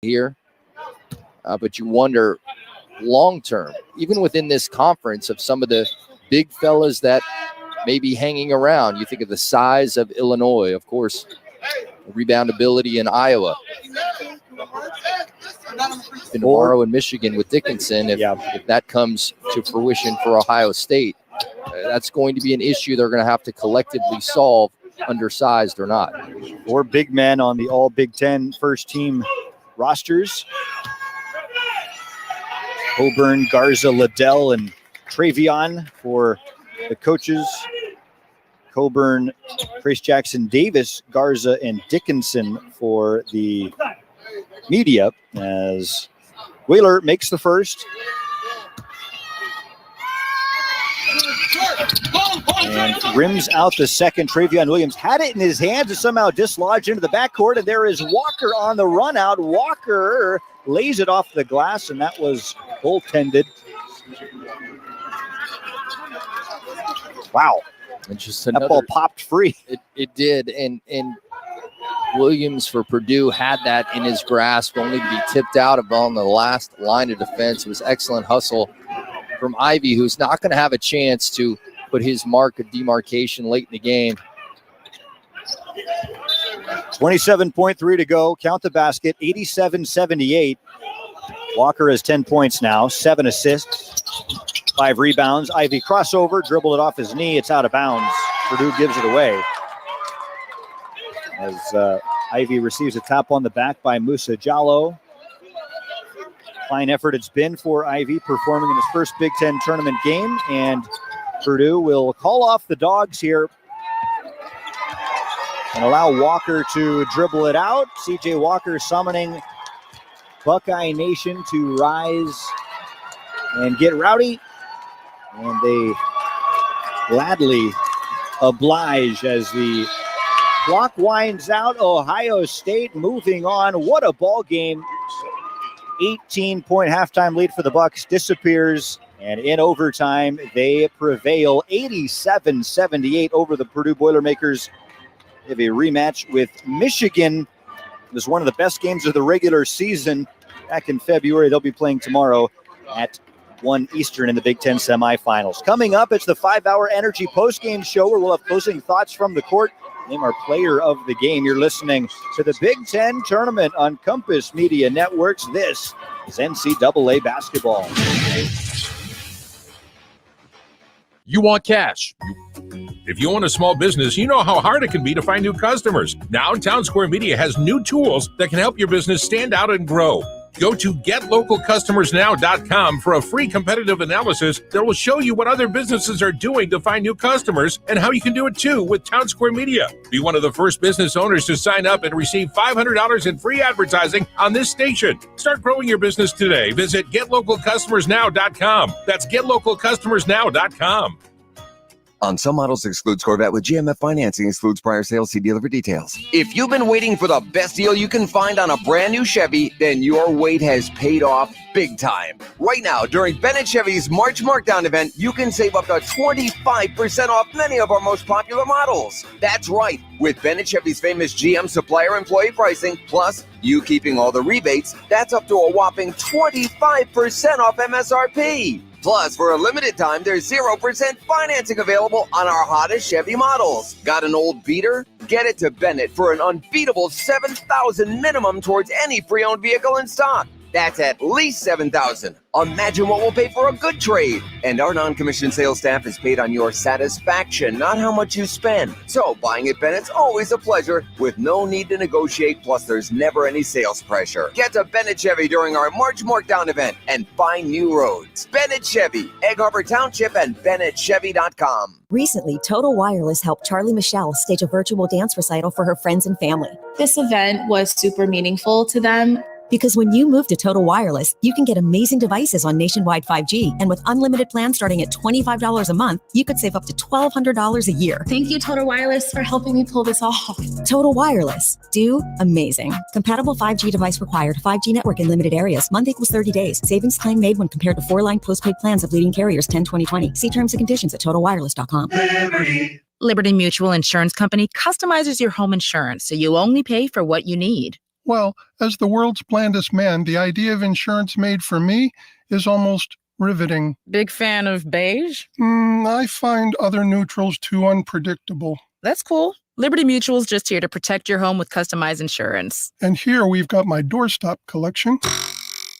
here. But you wonder long term, even within this conference, of some of the big fellas that may be hanging around. You think of the size of Illinois, of course, rebound ability in Iowa. And tomorrow in Michigan with Dickinson, if that comes to fruition for Ohio State, that's going to be an issue they're going to have to collectively solve, undersized or not. 4 big men on the all Big Ten first team rosters. Coburn, Garza, Liddell, and Travion for the coaches. Coburn, Trace Jackson Davis, Garza, and Dickinson for the media, as Wheeler makes the first. And rims out the second. Travion Williams had it in his hands and somehow dislodged into the backcourt, and there is Walker on the run out. Walker lays it off the glass, and that was goaltended. Wow. And just that ball popped free. It did, and Williams for Purdue had that in his grasp, only to be tipped out on the last line of defense. It was excellent hustle from Ivy, who's not going to have a chance to put his mark of demarcation late in the game. 27.3 to go. Count the basket, 87-78. Walker has 10 points now, 7 assists, 5 rebounds. Ivy crossover, dribbled it off his knee. It's out of bounds. Purdue gives it away. As Ivy receives a tap on the back by Musa Jallo. Fine effort it's been for Ivy, performing in his first Big Ten tournament game. And Purdue will call off the Dogs here and allow Walker to dribble it out. C.J. Walker summoning Buckeye Nation to rise and get rowdy. And they gladly oblige as the clock winds out. Ohio State moving on. What a ball game. 18-point halftime lead for the Bucks disappears. And in overtime, they prevail 87-78 over the Purdue Boilermakers. They have a rematch with Michigan. It was one of the best games of the regular season back in February. They'll be playing tomorrow at 1 Eastern in the Big Ten semifinals. Coming up, it's the 5-hour Energy postgame show where we'll have closing thoughts from the court. Name our player of the game. You're listening to the Big Ten Tournament on Compass Media Networks. This is NCAA basketball. You want cash. If you own a small business, you know how hard it can be to find new customers. Now, Town Square Media has new tools that can help your business stand out and grow. Go to GetLocalCustomersNow.com for a free competitive analysis that will show you what other businesses are doing to find new customers and how you can do it too with Town Square Media. Be one of the first business owners to sign up and receive $500 in free advertising on this station. Start growing your business today. Visit GetLocalCustomersNow.com. That's GetLocalCustomersNow.com. On some models excludes Corvette with GMF financing, excludes prior sales. See dealer for details. If you've been waiting for the best deal you can find on a brand new Chevy, then your wait has paid off big time. Right now, during Bennett Chevy's March Markdown event, you can save up to 25% off many of our most popular models. That's right. With Bennett Chevy's famous GM supplier employee pricing, plus you keeping all the rebates, that's up to a whopping 25% off MSRP. Plus, for a limited time, there's 0% financing available on our hottest Chevy models. Got an old beater? Get it to Bennett for an unbeatable $7,000 minimum towards any pre-owned vehicle in stock. That's at least $7,000. Imagine what we'll pay for a good trade. And our non-commissioned sales staff is paid on your satisfaction, not how much you spend. So buying at Bennett's always a pleasure with no need to negotiate, plus there's never any sales pressure. Get to Bennett Chevy during our March Markdown event and find new roads. Bennett Chevy, Egg Harbor Township, and BennettChevy.com. Recently, Total Wireless helped Charlie Michelle stage a virtual dance recital for her friends and family. This event was super meaningful to them. Because when you move to Total Wireless, you can get amazing devices on nationwide 5G. And with unlimited plans starting at $25 a month, you could save up to $1,200 a year. Thank you, Total Wireless, for helping me pull this off. Total Wireless. Do amazing. Compatible 5G device required. 5G network in limited areas. Month equals 30 days. Savings claim made when compared to 4-line postpaid plans of leading carriers 10-2020. See terms and conditions at TotalWireless.com. Liberty Mutual Insurance Company customizes your home insurance so you only pay for what you need. Well, as the world's blandest man, the idea of insurance made for me is almost riveting. Big fan of beige? I find other neutrals too unpredictable. That's cool. Liberty Mutual's just here to protect your home with customized insurance. And here we've got my doorstop collection.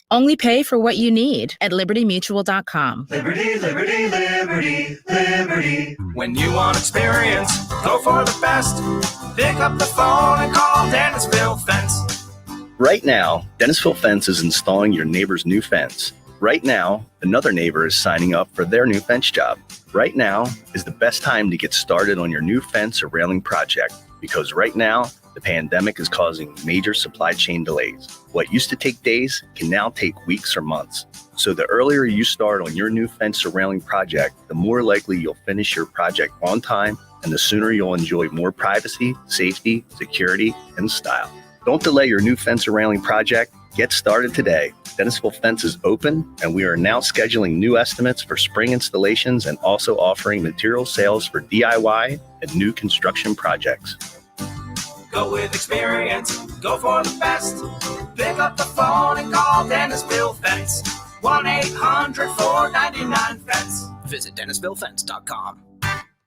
Only pay for what you need at libertymutual.com. Liberty, liberty, liberty, liberty. When you want experience, go for the best. Pick up the phone and call Dennisville Fence. Right now, Dennisville Fence is installing your neighbor's new fence. Right now, another neighbor is signing up for their new fence job. Right now is the best time to get started on your new fence or railing project, because right now, the pandemic is causing major supply chain delays. What used to take days can now take weeks or months. So the earlier you start on your new fence or railing project, the more likely you'll finish your project on time, and the sooner you'll enjoy more privacy, safety, security, and style. Don't delay your new fence or railing project. Get started today. Dennisville Fence is open, and we are now scheduling new estimates for spring installations and also offering material sales for DIY and new construction projects. Go with experience, go for the best. Pick up the phone and call Dennisville Fence. 1-800-499-FENCE. Visit DennisvilleFence.com.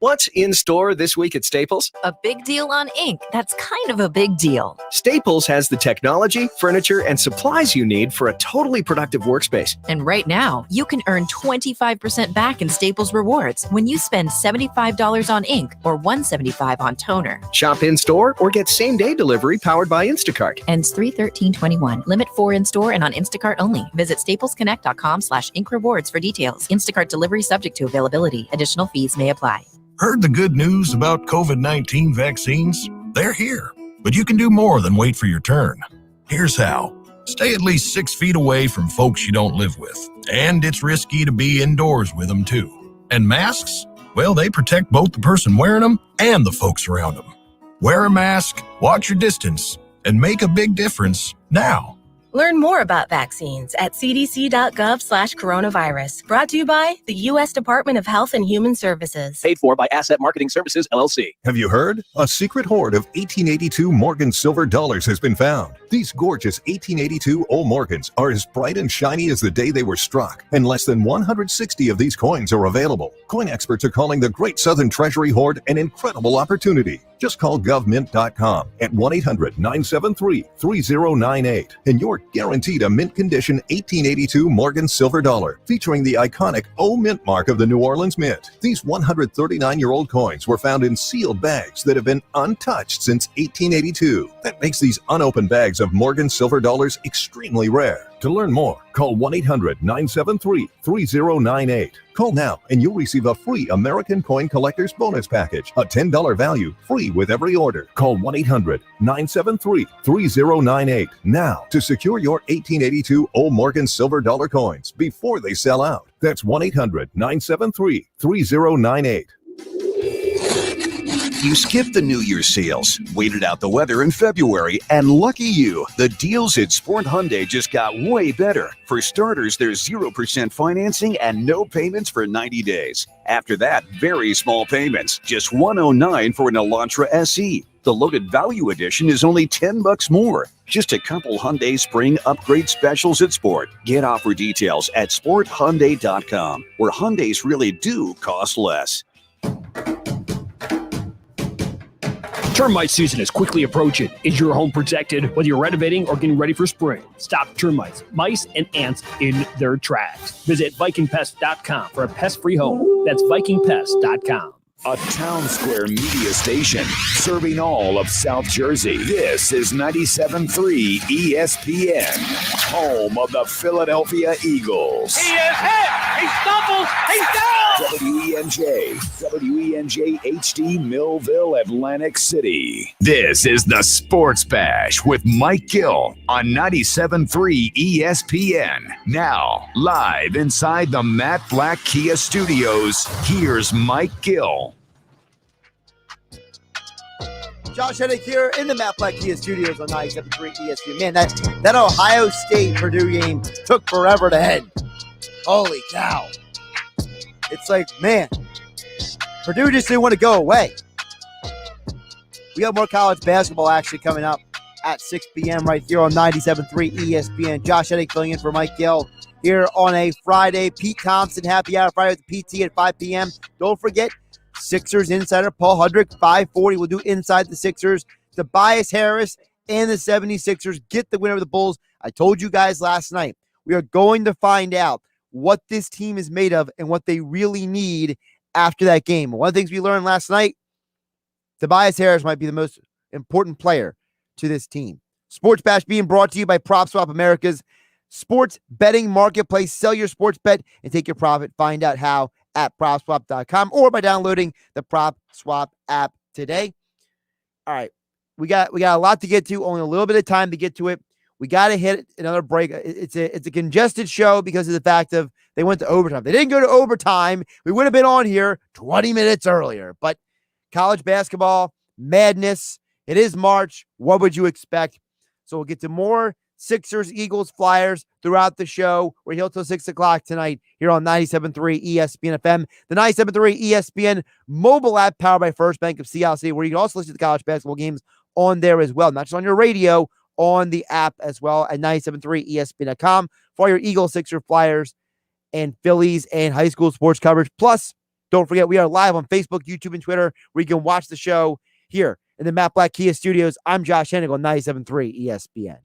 What's in store this week at Staples? A big deal on ink. That's kind of a big deal. Staples has the technology, furniture, and supplies you need for a totally productive workspace. And right now, you can earn 25% back in Staples Rewards when you spend $75 on ink or $175 on toner. Shop in-store or get same-day delivery powered by Instacart. Ends 3/13/21. Limit 4 in-store and on Instacart only. Visit staplesconnect.com/ink rewards for details. Instacart delivery subject to availability. Additional fees may apply. Heard the good news about COVID-19 vaccines? They're here, but you can do more than wait for your turn. Here's how. Stay at least 6 feet away from folks you don't live with, and it's risky to be indoors with them too. And masks? Well, they protect both the person wearing them and the folks around them. Wear a mask, watch your distance, and make a big difference now. Learn more about vaccines at cdc.gov/coronavirus. Brought to you by the U.S. Department of Health and Human Services. Paid for by Asset Marketing Services, LLC. Have you heard? A secret hoard of 1882 Morgan silver dollars has been found. These gorgeous 1882 old Morgans are as bright and shiny as the day they were struck, and less than 160 of these coins are available. Coin experts are calling the Great Southern Treasury Hoard an incredible opportunity. Just call govmint.com at 1-800-973-3098, and you're guaranteed a mint condition 1882 Morgan silver dollar featuring the iconic O Mint mark of the New Orleans Mint. These 139-year-old coins were found in sealed bags that have been untouched since 1882. That makes these unopened bags of Morgan silver dollars extremely rare. To learn more, call 1-800-973-3098. Call now and you'll receive a free American Coin Collector's Bonus Package, a $10 value, free with every order. Call 1-800-973-3098 now to secure your 1882 Old Morgan silver dollar coins before they sell out. That's 1-800-973-3098. You skipped the New Year's sales, waited out the weather in February, and lucky you, the deals at Sport Hyundai just got way better. For starters, there's 0% financing and no payments for 90 days. After that, very small payments, just $109 for an Elantra SE. The Loaded Value Edition is only $10 more. Just a couple Hyundai Spring Upgrade specials at Sport. Get offer details at sporthyundai.com, where Hyundais really do cost less. Termite season is quickly approaching. Is your home protected? Whether you're renovating or getting ready for spring, stop termites, mice, and ants in their tracks. Visit VikingPest.com for a pest-free home. That's VikingPest.com. A town square media station serving all of South Jersey. This is 97.3 ESPN, home of the Philadelphia Eagles. He is hit! He stumbles! He's down! WENJ HD Millville, Atlantic City. This is the Sports Bash with Mike Gill on 97.3 ESPN. Now, live inside the Matt Black Kia Studios, here's Mike Gill. Josh Hennig here in the Matt Black Kia Studios on 97.3 ESPN. Man, that Ohio State-Purdue game took forever to end. Holy cow. It's like, man, Purdue just didn't want to go away. We have more college basketball actually coming up at 6 p.m. right here on 97.3 ESPN. Josh Hennig filling in for Mike Gill here on a Friday. Pete Thompson, happy hour Friday with the PT at 5 p.m. Don't forget, Sixers insider Paul Hudrick, 5:40. We'll do Inside the Sixers. Tobias Harris and the 76ers get the win over the Bulls. I told you guys last night, we are going to find out what this team is made of and what they really need after that game. One of the things we learned last night, Tobias Harris might be the most important player to this team. Sports Bash being brought to you by PropSwap, America's sports betting marketplace. Sell your sports bet and take your profit. Find out how at PropSwap.com or by downloading the PropSwap app today. All right, we got a lot to get to. Only a little bit of time to get to it. We got to hit another break. It's a congested show because of the fact of they went to overtime. They didn't go to overtime. We would have been on here 20 minutes earlier. But college basketball madness. It is March. What would you expect? So we'll get to more Sixers, Eagles, Flyers throughout the show. We're here till 6 o'clock tonight here on 97.3 ESPN FM, the 97.3 ESPN mobile app powered by First Bank of Seattle City, where you can also listen to the college basketball games on there as well, not just on your radio, on the app as well at 97.3 ESPN.com for all your Eagles, Sixers, Flyers, and Phillies and high school sports coverage. Plus, don't forget, we are live on Facebook, YouTube, and Twitter, where you can watch the show here in the Matt Blatt Kia Studios. I'm Josh Hennig on 97.3 ESPN.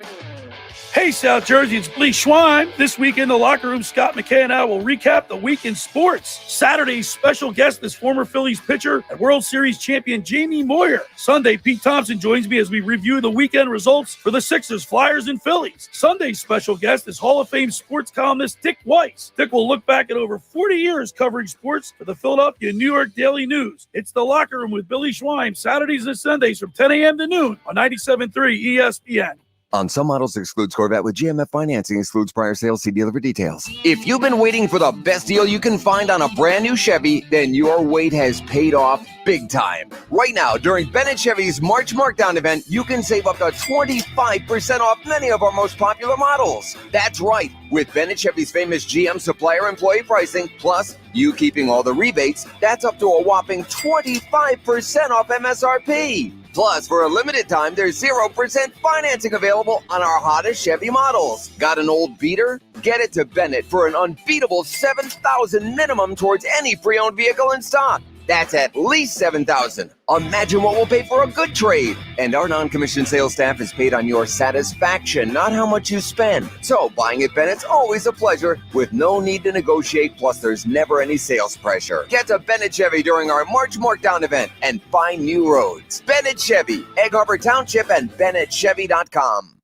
Hey, South Jersey, it's Lee Schwein. This week in the locker room, Scott McKay and I will recap the week in sports. Saturday's special guest is former Phillies pitcher and World Series champion Jamie Moyer. Sunday, Pete Thompson joins me as we review the weekend results for the Sixers, Flyers, and Phillies. Sunday's special guest is Hall of Fame sports columnist Dick Weiss. Dick will look back at over 40 years covering sports for the Philadelphia and New York Daily News. It's the locker room with Billy Schwein, Saturdays and Sundays from 10 a.m. to noon on 97.3 ESPN. On some models excludes Corvette with GMF financing excludes prior sales. See dealer for details. If you've been waiting for the best deal you can find on a brand new Chevy, then your wait has paid off big time. Right now, during Bennett Chevy's March Markdown event, you can save up to 25% off many of our most popular models. That's right. With Bennett Chevy's famous GM supplier employee pricing, plus you keeping all the rebates, that's up to a whopping 25% off MSRP. Plus, for a limited time, there's 0% financing available on our hottest Chevy models. Got an old beater? Get it to Bennett for an unbeatable $7,000 minimum towards any pre-owned vehicle in stock. That's at least $7,000. Imagine what we'll pay for a good trade. And our non-commissioned sales staff is paid on your satisfaction, not how much you spend. So buying at Bennett's always a pleasure with no need to negotiate, plus there's never any sales pressure. Get to Bennett Chevy during our March Markdown event and find new roads. Bennett Chevy, Egg Harbor Township, and BennettChevy.com.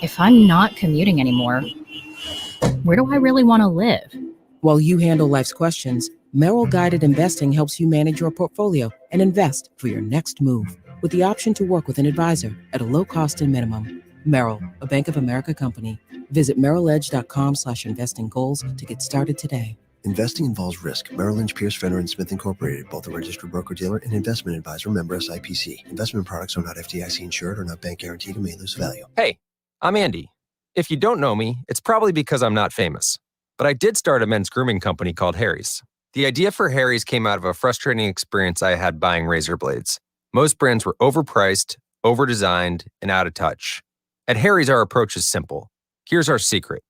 If I'm not commuting anymore, where do I really want to live? While you handle life's questions, Merrill Guided Investing helps you manage your portfolio and invest for your next move with the option to work with an advisor at a low cost and minimum. Merrill, a Bank of America company. Visit merrilledge.com/investing goals to get started today. Investing involves risk. Merrill Lynch, Pierce, Fenner & Smith Incorporated, both a registered broker-dealer and investment advisor, member SIPC. Investment products are not FDIC insured or not bank guaranteed and may lose value. Hey, I'm Andy. If you don't know me, it's probably because I'm not famous. But I did start a men's grooming company called Harry's. The idea for Harry's came out of a frustrating experience I had buying razor blades. Most brands were overpriced, overdesigned, and out of touch. At Harry's, our approach is simple. Here's our secret.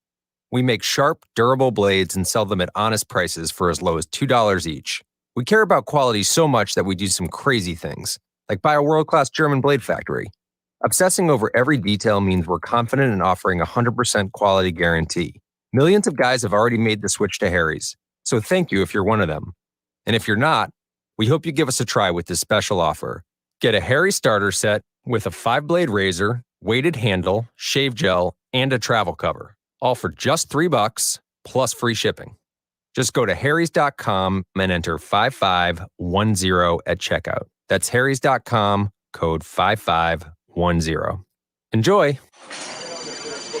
We make sharp, durable blades and sell them at honest prices for as low as $2 each. We care about quality so much that we do some crazy things, like buy a world-class German blade factory. Obsessing over every detail means we're confident in offering a 100% quality guarantee. Millions of guys have already made the switch to Harry's. So thank you if you're one of them. And if you're not, we hope you give us a try with this special offer. Get a Harry starter set with a 5-blade razor, weighted handle, shave gel, and a travel cover. All for just $3 plus free shipping. Just go to harrys.com and enter 5510 at checkout. That's harrys.com, code 5510. Enjoy.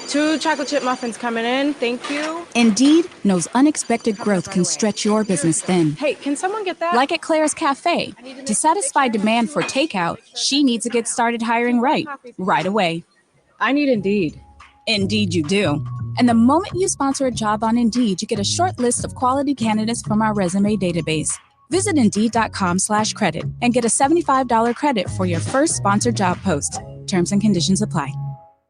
2 chocolate chip muffins coming in. Thank you. Indeed knows unexpected growth can stretch your business thin. Hey, can someone get that? Like at Claire's Cafe. To satisfy demand for takeout, she needs to get started hiring right away. I need Indeed. Indeed you do. And the moment you sponsor a job on Indeed, you get a short list of quality candidates from our resume database. Visit Indeed.com/credit and get a $75 credit for your first sponsored job post. Terms and conditions apply.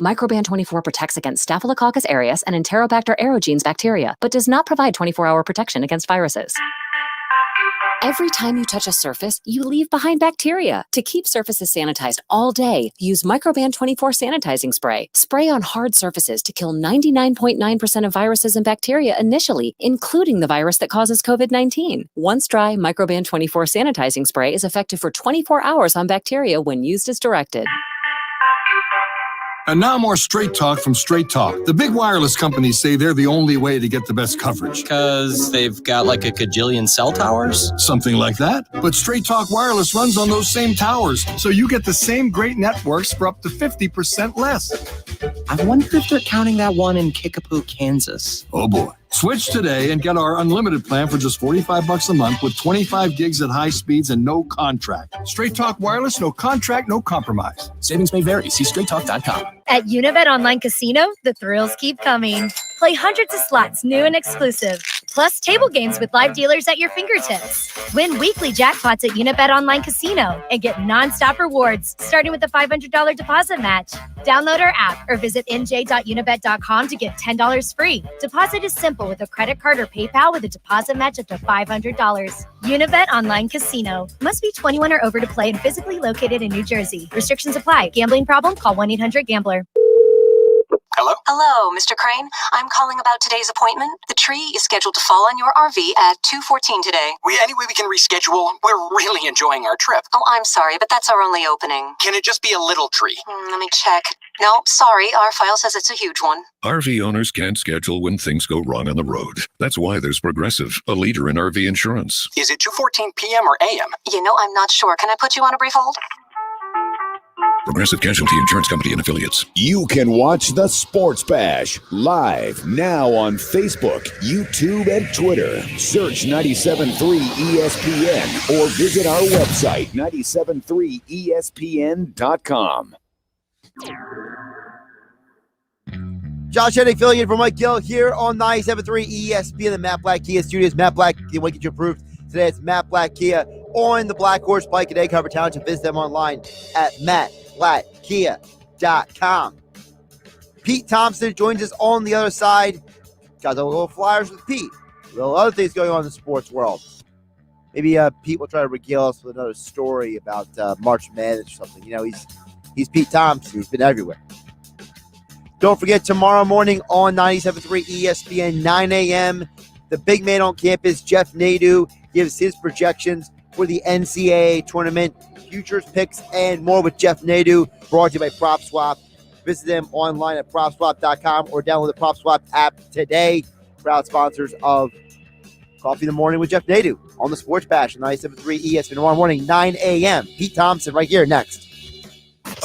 Microban 24 protects against Staphylococcus aureus and Enterobacter aerogenes bacteria, but does not provide 24-hour protection against viruses. Every time you touch a surface, you leave behind bacteria. To keep surfaces sanitized all day, use Microban 24 sanitizing spray. Spray on hard surfaces to kill 99.9% of viruses and bacteria initially, including the virus that causes COVID-19. Once dry, Microban 24 sanitizing spray is effective for 24 hours on bacteria when used as directed. And now more Straight Talk from Straight Talk. The big wireless companies say they're the only way to get the best coverage. Because they've got like a cajillion cell towers? Something like that. But Straight Talk Wireless runs on those same towers, so you get the same great networks for up to 50% less. I wonder if they're counting that one in Kickapoo, Kansas. Oh boy. Switch today and get our unlimited plan for just $45 a month with 25 gigs at high speeds and no contract. Straight Talk Wireless, no contract, no compromise. Savings may vary. See straighttalk.com. At Unibet Online Casino, the thrills keep coming. Play hundreds of slots, new and exclusive, plus table games with live dealers at your fingertips. Win weekly jackpots at Unibet Online Casino and get nonstop rewards, starting with a $500 deposit match. Download our app or visit nj.unibet.com to get $10 free. Deposit is simple with a credit card or PayPal with a deposit match up to $500. Unibet Online Casino. Must be 21 or over to play and physically located in New Jersey. Restrictions apply. Gambling problem? Call 1-800-GAMBLER. Hello? Hello, Mr. Crane. I'm calling about today's appointment. The tree is scheduled to fall on your RV at 2:14 today. Any way we can reschedule? We're really enjoying our trip. Oh, I'm sorry, but that's our only opening. Can it just be a little tree? Let me check. No, sorry, our file says it's a huge one. RV owners can't schedule when things go wrong on the road. That's why there's Progressive, a leader in RV insurance. Is it 2:14 p.m. or a.m.? You know, I'm not sure. Can I put you on a brief hold? Progressive Casualty Insurance Company and Affiliates. You can watch the Sports Bash live now on Facebook, YouTube, and Twitter. Search 97.3 ESPN or visit our website, 97.3ESPN.com. Josh Hennig filling in for Mike Gill here on 97.3 ESPN, the Matt Blatt Kia Studios. Matt Blatt, you want to get you approved today? It's Matt Blatt Kia on the Black Horse Pike in Egg Harbor Township. Visit them online at mattblattkia.com. Pete Thompson joins us on the other side. Got a little Flyers with Pete. A little other things going on in the sports world. Maybe Pete will try to regale us with another story about March Madness or something. You know, he's Pete Thompson. He's been everywhere. Don't forget, tomorrow morning on 97.3 ESPN, 9 a.m., the big man on campus, Jeff Nadeau, gives his projections for the NCAA tournament, futures picks, and more with Jeff Nadeau, brought to you by PropSwap. Visit them online at PropSwap.com or download the PropSwap app today. Proud sponsors of Coffee in the Morning with Jeff Nadeau on the Sports Bash on 97.3 ESPN tomorrow morning, 9 a.m. Pete Thompson right here next.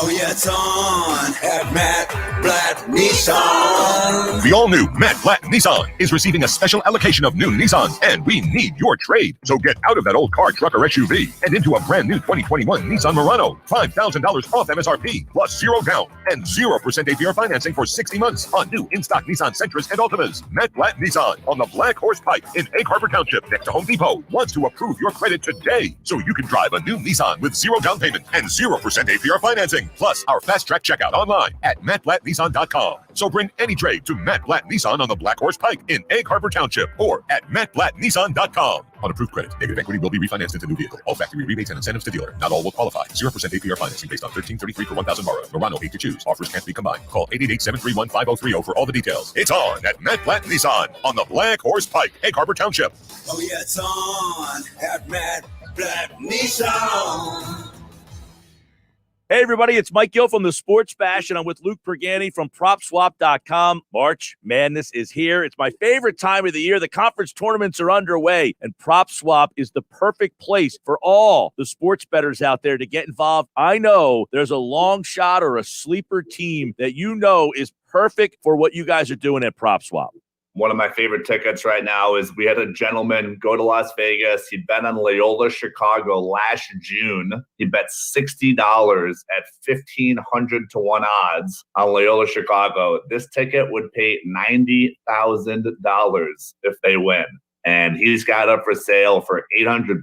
Oh, yeah, it's on at Matt Blatt Nissan. The all-new Matt Blatt Nissan is receiving a special allocation of new Nissans, and we need your trade. So get out of that old car, truck, or SUV and into a brand new 2021 Nissan Murano. $5,000 off MSRP, plus 0 down and 0% APR financing for 60 months on new in-stock Nissan Sentras and Altimas. Matt Blatt Nissan on the Black Horse Pike in Egg Harbor Township next to Home Depot wants to approve your credit today so you can drive a new Nissan with 0 down payment and 0% APR financing. Plus our fast-track checkout online at mattblattnissan.com. So bring any trade to Matt Blatt Nissan on the Black Horse Pike in Egg Harbor Township or at mattblattnissan.com. On approved credit, negative equity will be refinanced into new vehicle. All factory rebates and incentives to dealer. Not all will qualify. 0% APR financing based on $13.33 per 1,000 borrowed. Murano 8 to choose. Offers can't be combined. Call 888-731-5030 for all the details. It's on at Matt Blatt Nissan on the Black Horse Pike, Egg Harbor Township. Oh, yeah, it's on at Matt Blatt Nissan. Hey, everybody, it's Mike Gill from the Sports Bash, and I'm with Luke Pergani from PropSwap.com. March Madness is here. It's my favorite time of the year. The conference tournaments are underway, and PropSwap is the perfect place for all the sports bettors out there to get involved. I know there's a long shot or a sleeper team that you know is perfect for what you guys are doing at PropSwap. One of my favorite tickets right now is we had a gentleman go to Las Vegas. He'd bet on Loyola Chicago last June. He bet $60 at 1,500 to 1 odds on Loyola Chicago. This ticket would pay $90,000 if they win. And he's got up for sale for $800.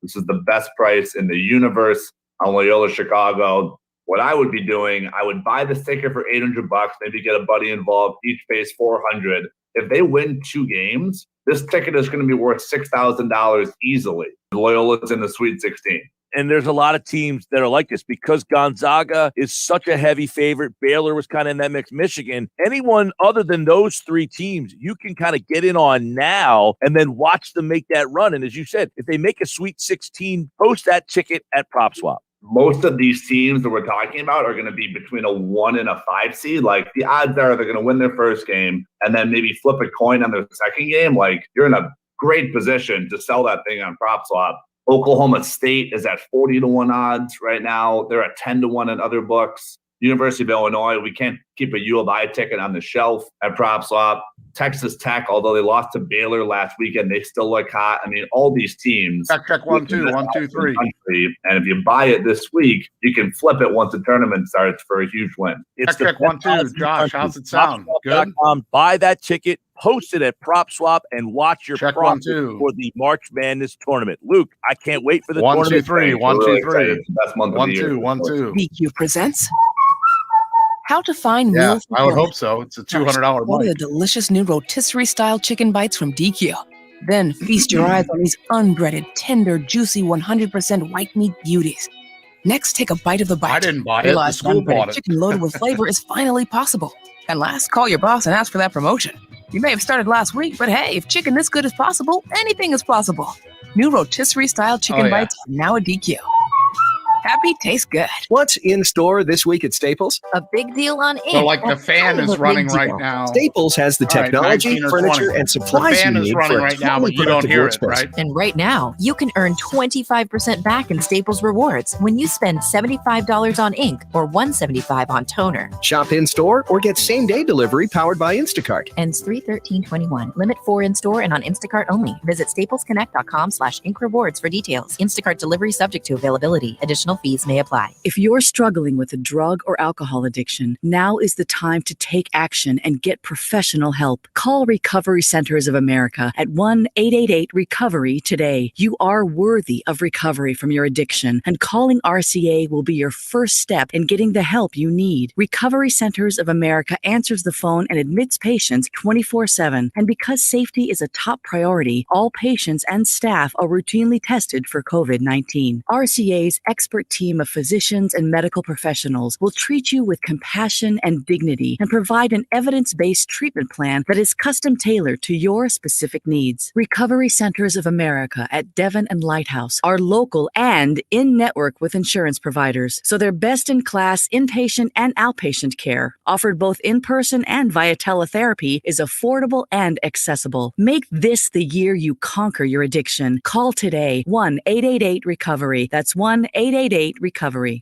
This is the best price in the universe on Loyola Chicago. what I would be doing, I would buy this ticket for $800, maybe get a buddy involved, each pays $400. If they win 2 games, this ticket is going to be worth $6,000 easily. Loyola's in the Sweet 16. And there's a lot of teams that are like this because Gonzaga is such a heavy favorite. Baylor was kind of in that mix. Michigan, anyone other than those 3 teams, you can kind of get in on now and then watch them make that run. And as you said, if they make a Sweet 16, post that ticket at PropSwap. Most of these teams that we're talking about are going to be between a 1 and a 5 seed. Like the odds are they're going to win their first game and then maybe flip a coin on their second game. Like you're in a great position to sell that thing on PropSwap. Oklahoma State is at 40-1 odds right now. They're at 10-1 in other books. University of Illinois, we can't keep a U of I ticket on the shelf at PropSwap. Texas Tech, although they lost to Baylor last weekend, they still look hot. I mean, all these teams. Check 1, 2, 1, 2, 3. And if you buy it this week, you can flip it once the tournament starts for a huge win. Check 1, 2. Josh, how's it sound? Good? Buy that ticket, post it at PropSwap, and watch your profits 1, 2. for the March Madness tournament. Luke, I can't wait for the 1, tournament. 2, 3. 1, 2, 3. It's the best month of 1, the year. 2, 1, 2. DQ presents How to Find Yeah, Meals. I would hope so. It's a $200 Order the mic. delicious new rotisserie-style chicken bites from DQ. Then feast your eyes on these unbreaded, tender, juicy, 100% white meat beauties. Next, take a bite of the bite. I didn't buy it. The Realize school unbreaded bought it. chicken loaded with flavor is finally possible. And last, call your boss and ask for that promotion. You may have started last week, but hey, if chicken this good is possible, anything is possible. New rotisserie-style chicken bites are now at DQ. Happy tastes good. What's in store this week at Staples? A big deal on ink. So like the fan is running right now. Staples has the All right, technology, 19 or furniture, 20. and supplies The fan you is need running for a right now, totally but you don't productive hear it, workspace. right? And right now, you can earn 25% back in Staples Rewards when you spend $75 on ink or $175 on toner. Shop in store or get same-day delivery powered by Instacart. Ends 3/13/21. Limit 4 in store and on Instacart only. Visit staplesconnect.com/ink rewards for details. Instacart delivery subject to availability. Additional fees may apply. If you're struggling with a drug or alcohol addiction, now is the time to take action and get professional help. Call Recovery Centers of America at 1-888-RECOVERY today. You are worthy of recovery from your addiction, and calling RCA will be your first step in getting the help you need. Recovery Centers of America answers the phone and admits patients 24/7. And because safety is a top priority, all patients and staff are routinely tested for COVID-19. RCA's expert team of physicians and medical professionals will treat you with compassion and dignity and provide an evidence-based treatment plan that is custom-tailored to your specific needs. Recovery Centers of America at Devon and Lighthouse are local and in-network with insurance providers, so they're best-in-class inpatient and outpatient care, offered both in-person and via teletherapy, is affordable and accessible. Make this the year you conquer your addiction. Call today, 1-888-RECOVERY. That's 1-888-RECOVERY.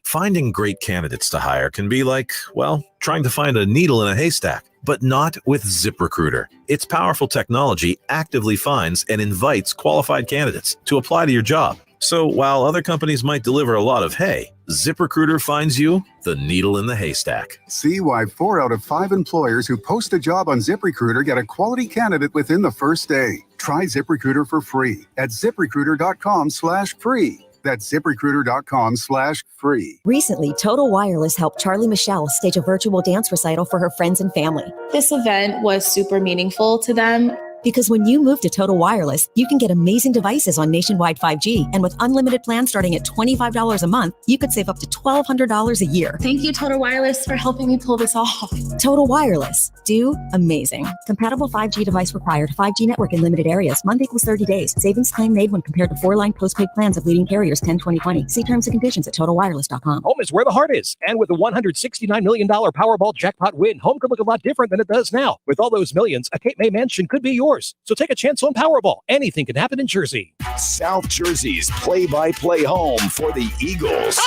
Finding great candidates to hire can be like, well, trying to find a needle in a haystack, but not with ZipRecruiter. Its powerful technology actively finds and invites qualified candidates to apply to your job. So while other companies might deliver a lot of hay, ZipRecruiter finds you the needle in the haystack. See why 4 out of 5 employers who post a job on ZipRecruiter get a quality candidate within the first day. Try ZipRecruiter for free at ZipRecruiter.com/free. That's ZipRecruiter.com/free. Recently, Total Wireless helped Charlie Michelle stage a virtual dance recital for her friends and family. This event was super meaningful to them. Because when you move to Total Wireless, you can get amazing devices on nationwide 5G. And with unlimited plans starting at $25 a month, you could save up to $1,200 a year. Thank you, Total Wireless, for helping me pull this off. Total Wireless. Do amazing. Compatible 5G device required. 5G network in limited areas. Month equals 30 days. Savings claim made when compared to 4-line postpaid plans of leading carriers 10-20-20. See terms and conditions at TotalWireless.com. Home is where the heart is. And with a $169 million Powerball jackpot win, home could look a lot different than it does now. With all those millions, a Cape May mansion could be yours. So take a chance on Powerball. Anything can happen in Jersey. South Jersey's play-by-play home for the Eagles,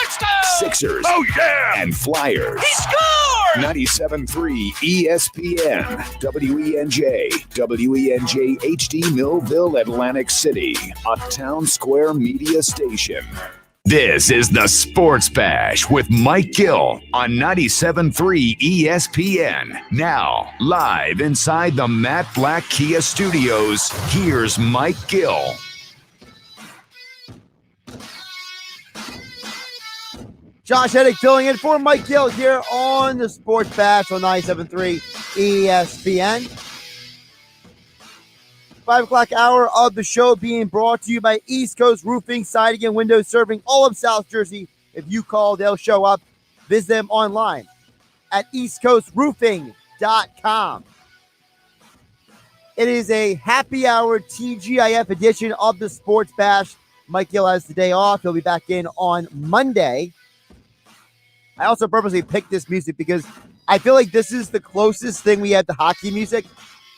Sixers, and Flyers. He scored! 97.3 ESPN, WENJ, WENJ HD Millville, Atlantic City, a Town Square media station. This is the Sports Bash with Mike Gill on 97.3 ESPN. Now, live inside the Matt Black Kia Studios, here's Mike Gill. Josh Hennig filling in for Mike Gill here on the Sports Bash on 97.3 ESPN. 5 o'clock hour of the show being brought to you by East Coast Roofing, Siding, and Windows, serving all of South Jersey. If you call, they'll show up. Visit them online at eastcoastroofing.com. It is a happy hour TGIF edition of the Sports Bash. Mike Gill has the day off. He'll be back in on Monday. I also purposely picked this music because I feel like this is the closest thing we have to hockey music,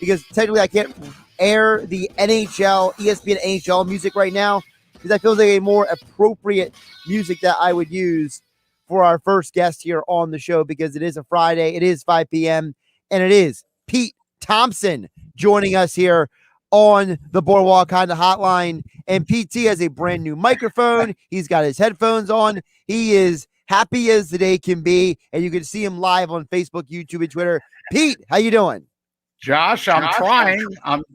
because technically I can't air the NHL, ESPN NHL music right now, because I feel like a more appropriate music that I would use for our first guest here on the show, because it is a Friday, it is 5 p.m., and it is Pete Thompson joining us here on the Boardwalk Honda Hotline. And PT has a brand new microphone. He's got his headphones on. He is happy as the day can be, and you can see him live on Facebook, YouTube, and Twitter. Pete, how you doing? Josh, I'm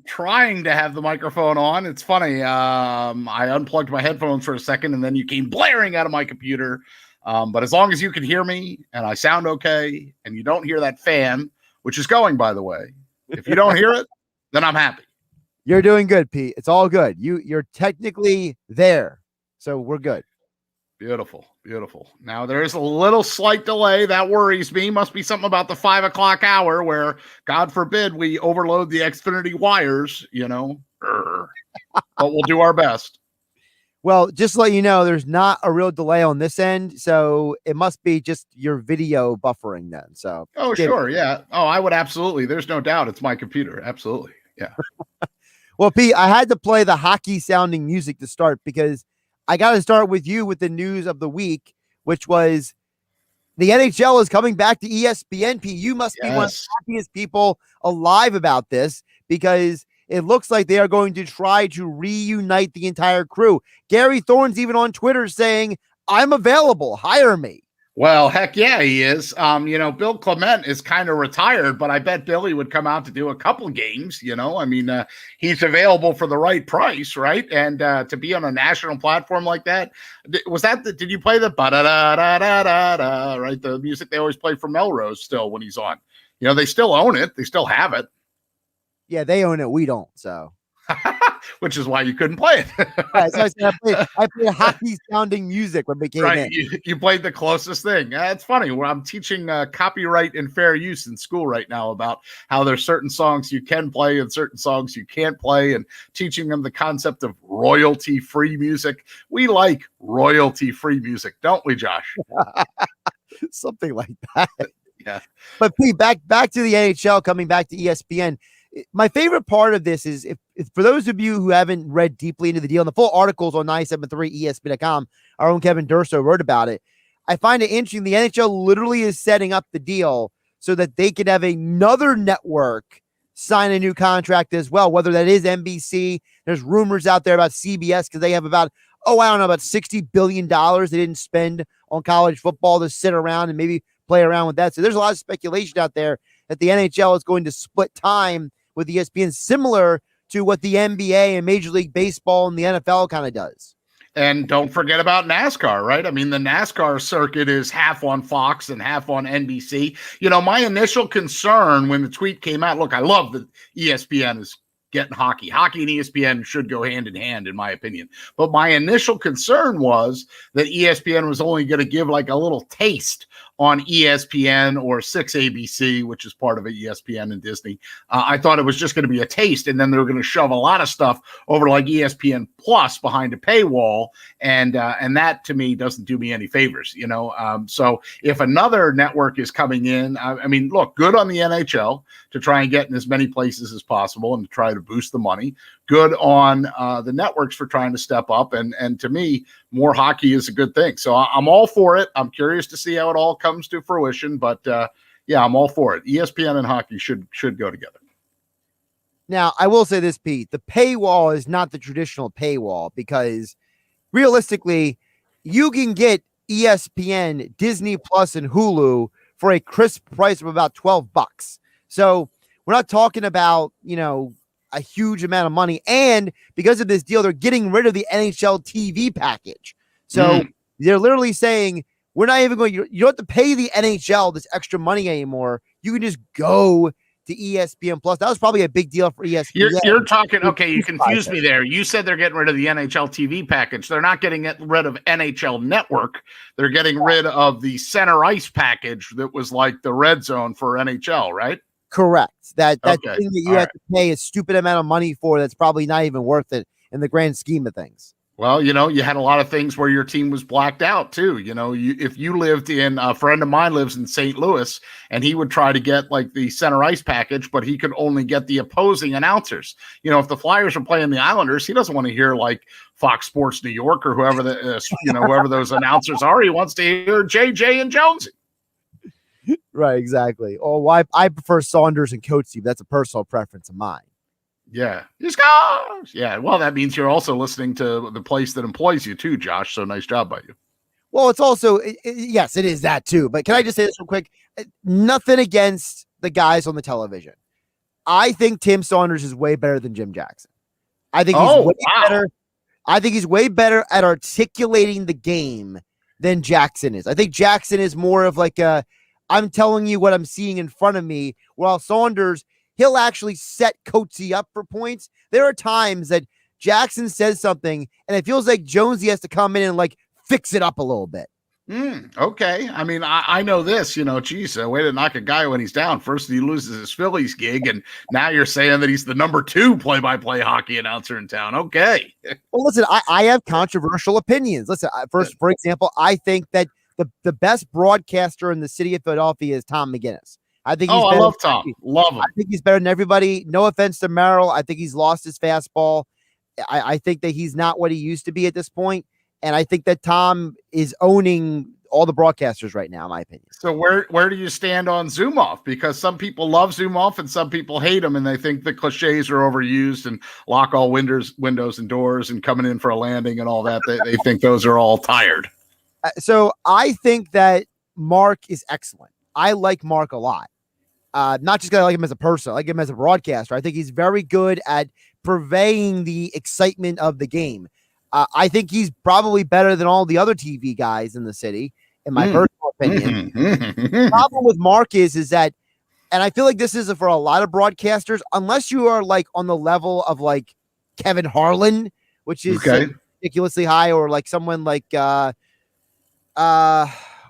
trying to have the microphone on. It's funny. I unplugged my headphones for a second, and then you came blaring out of my computer. But as long as you can hear me and I sound okay, and you don't hear that fan, which is going, by the way, if you don't hear it, then I'm happy. You're doing good, Pete. It's all good. You're technically there, so we're good. Beautiful, beautiful. Now there is a little slight delay that worries me. Must be something about the 5 o'clock hour where, God forbid, we overload the Xfinity wires. But we'll do our best. Well, just to let you know, there's not a real delay on this end, so it must be just your video buffering then. So, sure, yeah. Oh, I would absolutely. There's no doubt. It's my computer. Absolutely, yeah. Well, Pete, I had to play the hockey sounding music to start because I got to start with you with the news of the week, which was the NHL is coming back to ESPN. Pete, you must be one of the happiest people alive about this, because it looks like they are going to try to reunite the entire crew. Gary Thorne's even on Twitter saying, "I'm available. Hire me." Well, heck yeah, he is. Bill Clement is kind of retired, but I bet Billy would come out to do a couple games. He's available for the right price, right? And to be on a national platform like that, did you play the ba-da-da-da-da-da, right? The music they always play for Melrose still when he's on. They still own it. They still have it. Yeah, they own it. We don't, so. Which is why you couldn't play it. Right, so I played hockey sounding music when we came in. You played the closest thing. It's funny. I'm teaching copyright and fair use in school right now about how there's certain songs you can play and certain songs you can't play, and teaching them the concept of royalty-free music. We like royalty-free music, don't we, Josh? Something like that. Yeah. But Pete, back to the NHL, coming back to ESPN. My favorite part of this is, if for those of you who haven't read deeply into the deal, and the full articles on 973ESPN.com, our own Kevin Durso wrote about it. I find it interesting. The NHL literally is setting up the deal so that they could have another network sign a new contract as well, whether that is NBC. There's rumors out there about CBS, because they have about $60 billion they didn't spend on college football to sit around and maybe play around with that. So there's a lot of speculation out there that the NHL is going to split time with ESPN, similar to what the NBA and Major League Baseball and the NFL kind of does. And don't forget about NASCAR, right? I mean, the NASCAR circuit is half on Fox and half on NBC. My initial concern when the tweet came out, look, I love that ESPN is getting hockey. Hockey and ESPN should go hand in hand, in my opinion. But my initial concern was that ESPN was only going to give like a little taste on ESPN or 6ABC, which is part of it, ESPN and Disney. I thought it was just going to be a taste, and then they were going to shove a lot of stuff over like ESPN Plus behind a paywall, and that to me doesn't do me any favors, So if another network is coming in, I mean, look, good on the NHL to try and get in as many places as possible and to try to boost the money. Good on the networks for trying to step up, and to me, more hockey is a good thing. So I'm all for it. I'm curious to see how it all comes to fruition, but yeah, I'm all for it. ESPN and hockey should go together. Now, I will say this, Pete, the paywall is not the traditional paywall, because realistically, you can get ESPN, Disney Plus, and Hulu for a crisp price of about $12. So we're not talking about, a huge amount of money. And because of this deal, they're getting rid of the NHL TV package. So they're literally saying, We're not even going. You don't have to pay the NHL this extra money anymore. You can just go to ESPN Plus. That was probably a big deal for ESPN. You're talking, okay, you confused me there. You said they're getting rid of the NHL TV package. They're not getting rid of NHL Network. They're getting rid of the center ice package that was like the red zone for NHL, right? Correct. That Okay. thing that you have to pay a stupid amount of money for that's probably not even worth it in the grand scheme of things. Well, you had a lot of things where your team was blacked out too. If you lived in, a friend of mine lives in St. Louis, and he would try to get like the center ice package, but he could only get the opposing announcers. If the Flyers are playing the Islanders, he doesn't want to hear like Fox Sports New York or whoever whoever those announcers are. He wants to hear JJ and Jonesy. Right, exactly. Oh, I prefer Saunders and Coatsy, but that's a personal preference of mine. Yeah. He scores. Yeah. Well, that means you're also listening to the place that employs you too, Josh. So nice job by you. Well, it's also, yes, it is that too. But can I just say this real quick? Nothing against the guys on the television. I think Tim Saunders is way better than Jim Jackson. I think he's better. I think he's way better at articulating the game than Jackson is. I think Jackson is more of like I'm telling you what I'm seeing in front of me, while Saunders, he'll actually set Coatsy up for points. There are times that Jackson says something, and it feels like Jonesy has to come in and like fix it up a little bit. Okay. I mean, I know this, geez, a way to knock a guy when he's down. First, he loses his Phillies gig, and now you're saying that he's the number 2 play-by-play hockey announcer in town. Okay. Well, listen, I have controversial opinions. Listen, first, for example, I think that the best broadcaster in the city of Philadelphia is Tom McGinnis. I think I love Tom. Love him. I think he's better than everybody. No offense to Merrill. I think he's lost his fastball. I think that he's not what he used to be at this point. And I think that Tom is owning all the broadcasters right now, in my opinion. So where do you stand on Zoom Off? Because some people love Zoom Off and some people hate him, and they think the cliches are overused and lock all windows and doors and coming in for a landing and all that. They think those are all tired. So I think that Mark is excellent. I like Mark a lot. Not just because I like him as a person, I like him as a broadcaster. I think he's very good at purveying the excitement of the game. I think he's probably better than all the other TV guys in the city, in my personal opinion. The problem with Mark is that, and I feel like this is for a lot of broadcasters, unless you are like on the level of like Kevin Harlan, which is ridiculously high, or like someone like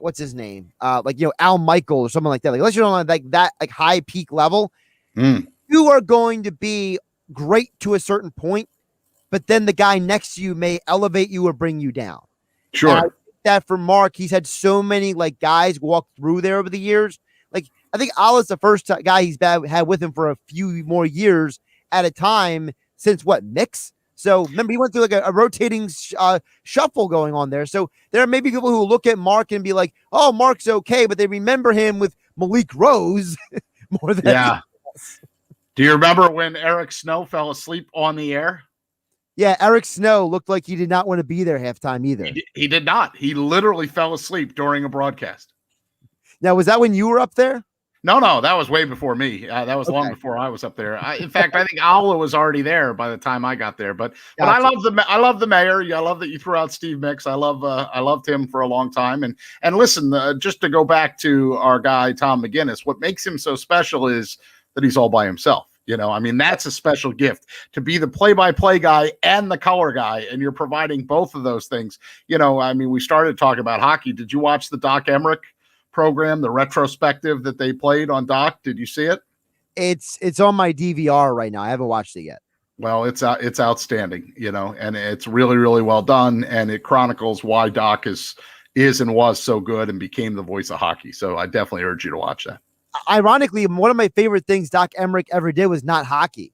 what's his name? Al Michael or something like that. Like, unless you're on like that like high peak level, you are going to be great to a certain point, but then the guy next to you may elevate you or bring you down. Sure. And I think that for Mark, he's had so many like guys walk through there over the years. Like, I think Ala's the first guy he's had with him for a few more years at a time since Mix. So remember, he went through like a rotating shuffle going on there. So there may be people who look at Mark and be like, "Oh, Mark's okay," but they remember him with Malik Rose more than anything else. Do you remember when Eric Snow fell asleep on the air? Yeah, Eric Snow looked like he did not want to be there halftime either. He did not. He literally fell asleep during a broadcast. Now, was that when you were up there? No, that was way before me. That was long before I was up there. In fact, I think Ala was already there by the time I got there. But I love the mayor. I love that you threw out Steve Mix. I loved him for a long time. And listen, just to go back to our guy Tom McGinnis, what makes him so special is that he's all by himself. I mean, that's a special gift to be the play-by-play guy and the color guy, and you're providing both of those things. I mean, we started talking about hockey. Did you watch the Doc Emmerich program, the retrospective that they played on Doc? Did you see it? It's on my DVR right now. I haven't watched it yet. Well, it's outstanding, and it's really, really well done, and it chronicles why Doc is and was so good and became the voice of hockey. So I definitely urge you to watch that. Ironically, one of my favorite things Doc Emmerich ever did was not hockey.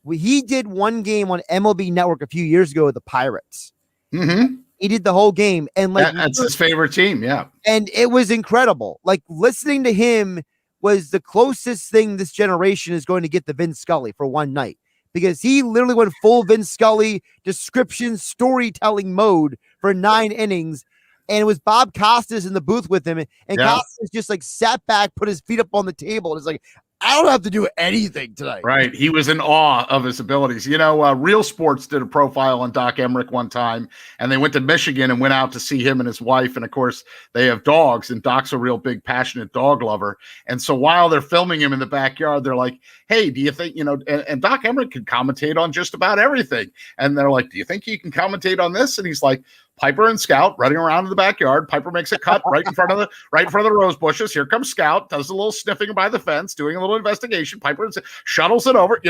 He did one game on MLB Network a few years ago with the Pirates. Mm-hmm. He did the whole game, and that's his favorite team. Yeah. And it was incredible. Like, listening to him was the closest thing this generation is going to get to Vince Scully for one night, because he literally went full Vince Scully description storytelling mode for 9 innings. And it was Bob Costas in the booth with him, and Costas just like sat back, put his feet up on the table, and it's like, I don't have to do anything tonight. Right. He was in awe of his abilities. Real Sports did a profile on Doc Emmerich one time, and they went to Michigan and went out to see him and his wife. And of course, they have dogs, and Doc's a real big, passionate dog lover. And so while they're filming him in the backyard, they're like, hey, do you think, and Doc Emmerich can commentate on just about everything. And they're like, do you think you can commentate on this? And he's like, Piper and Scout running around in the backyard. Piper makes a cut right in front of the rose bushes. Here comes Scout, does a little sniffing by the fence, doing a little investigation. Piper shuttles it over,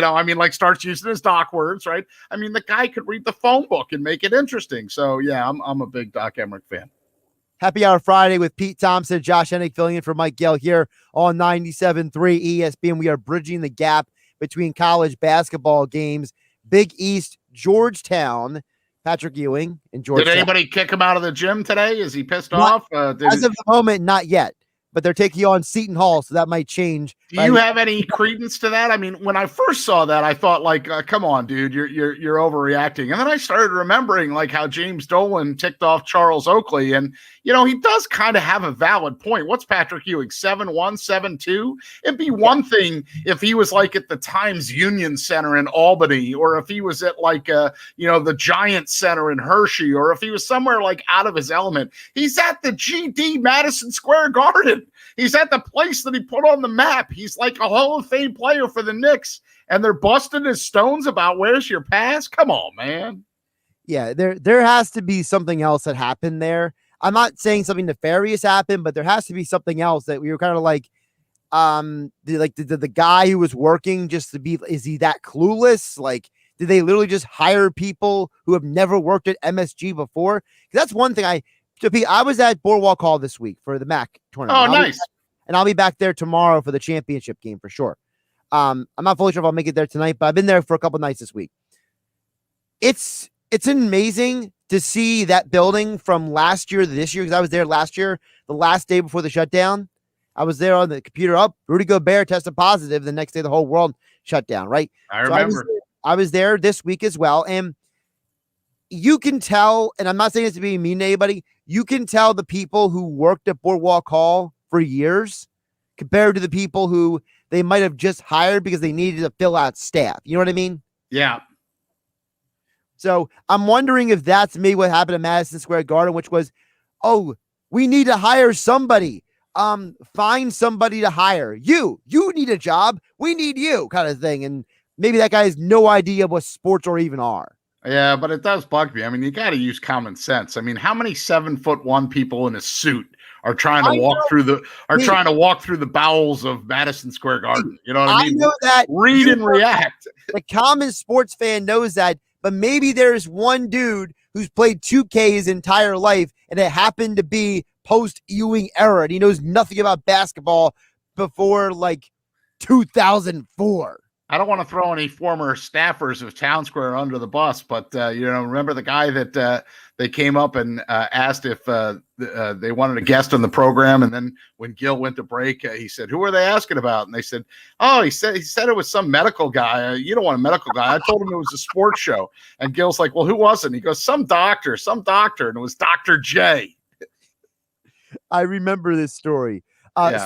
starts using his doc words, right? I mean, the guy could read the phone book and make it interesting. So yeah, I'm a big Doc Emmerich fan. Happy Hour Friday with Pete Thompson, Josh Hennig filling in for Mike Gill here on 97.3 ESPN. We are bridging the gap between college basketball games. Big East, Georgetown. Patrick Ewing and George. Did anybody kick him out of the gym today? Is he pissed off? As of the moment, not yet. But they're taking you on Seton Hall, so that might change. Do you have any credence to that? I mean, when I first saw that, I thought, like, come on, dude, you're overreacting. And then I started remembering, like, how James Dolan ticked off Charles Oakley, and he does kind of have a valid point. What's Patrick Ewing, 7'1", 7'2"? It'd be one thing if he was like at the Times Union Center in Albany, or if he was at like the Giant Center in Hershey, or if he was somewhere like out of his element. He's at the GD Madison Square Garden. He's at the place that he put on the map. He's like a Hall of Fame player for the Knicks, and they're busting his stones about where's your pass? Come on, man. Yeah, there has to be something else that happened there. I'm not saying something nefarious happened, but there has to be something else that we were kind of like, the guy who was working just to be, is he that clueless? Like, did they literally just hire people who have never worked at MSG before? 'Cause that's one thing I was at Boardwalk Hall this week for the MAC tournament. Oh, nice. And I'll be back there tomorrow for the championship game for sure. I'm not fully sure if I'll make it there tonight, but I've been there for a couple nights this week. It's amazing to see that building from last year to this year, because I was there last year, the last day before the shutdown. I was there on the computer up. Rudy Gobert tested positive. The next day, the whole world shut down, right? I remember. I was there this week as well. And you can tell, and I'm not saying this to be mean to anybody, you can tell the people who worked at Boardwalk Hall for years compared to the people who they might have just hired because they needed to fill out staff. You know what I mean? Yeah. So I'm wondering if that's maybe what happened at Madison Square Garden, which was, oh, we need to hire somebody. Find somebody to hire. You need a job. We need you, kind of thing. And maybe that guy has no idea what sports or even are. Yeah, but it does bug me. I mean, you got to use common sense. I mean, how many 7'1" people in a suit are trying to walk through the bowels of Madison Square Garden? You know what I mean? I know that. Read and react. The common sports fan knows that, but maybe there's one dude who's played 2K his entire life, and it happened to be post-Ewing era, and he knows nothing about basketball before like 2004. I don't want to throw any former staffers of Town Square under the bus, but remember the guy that they came up and asked if they wanted a guest on the program, and then when Gill went to break, he said, "Who are they asking about?" And they said, "Oh, he said it was some medical guy. You don't want a medical guy." I told him it was a sports show, and Gill's like, "Well, who was it?" And he goes, some doctor," and it was Dr. J. I remember this story.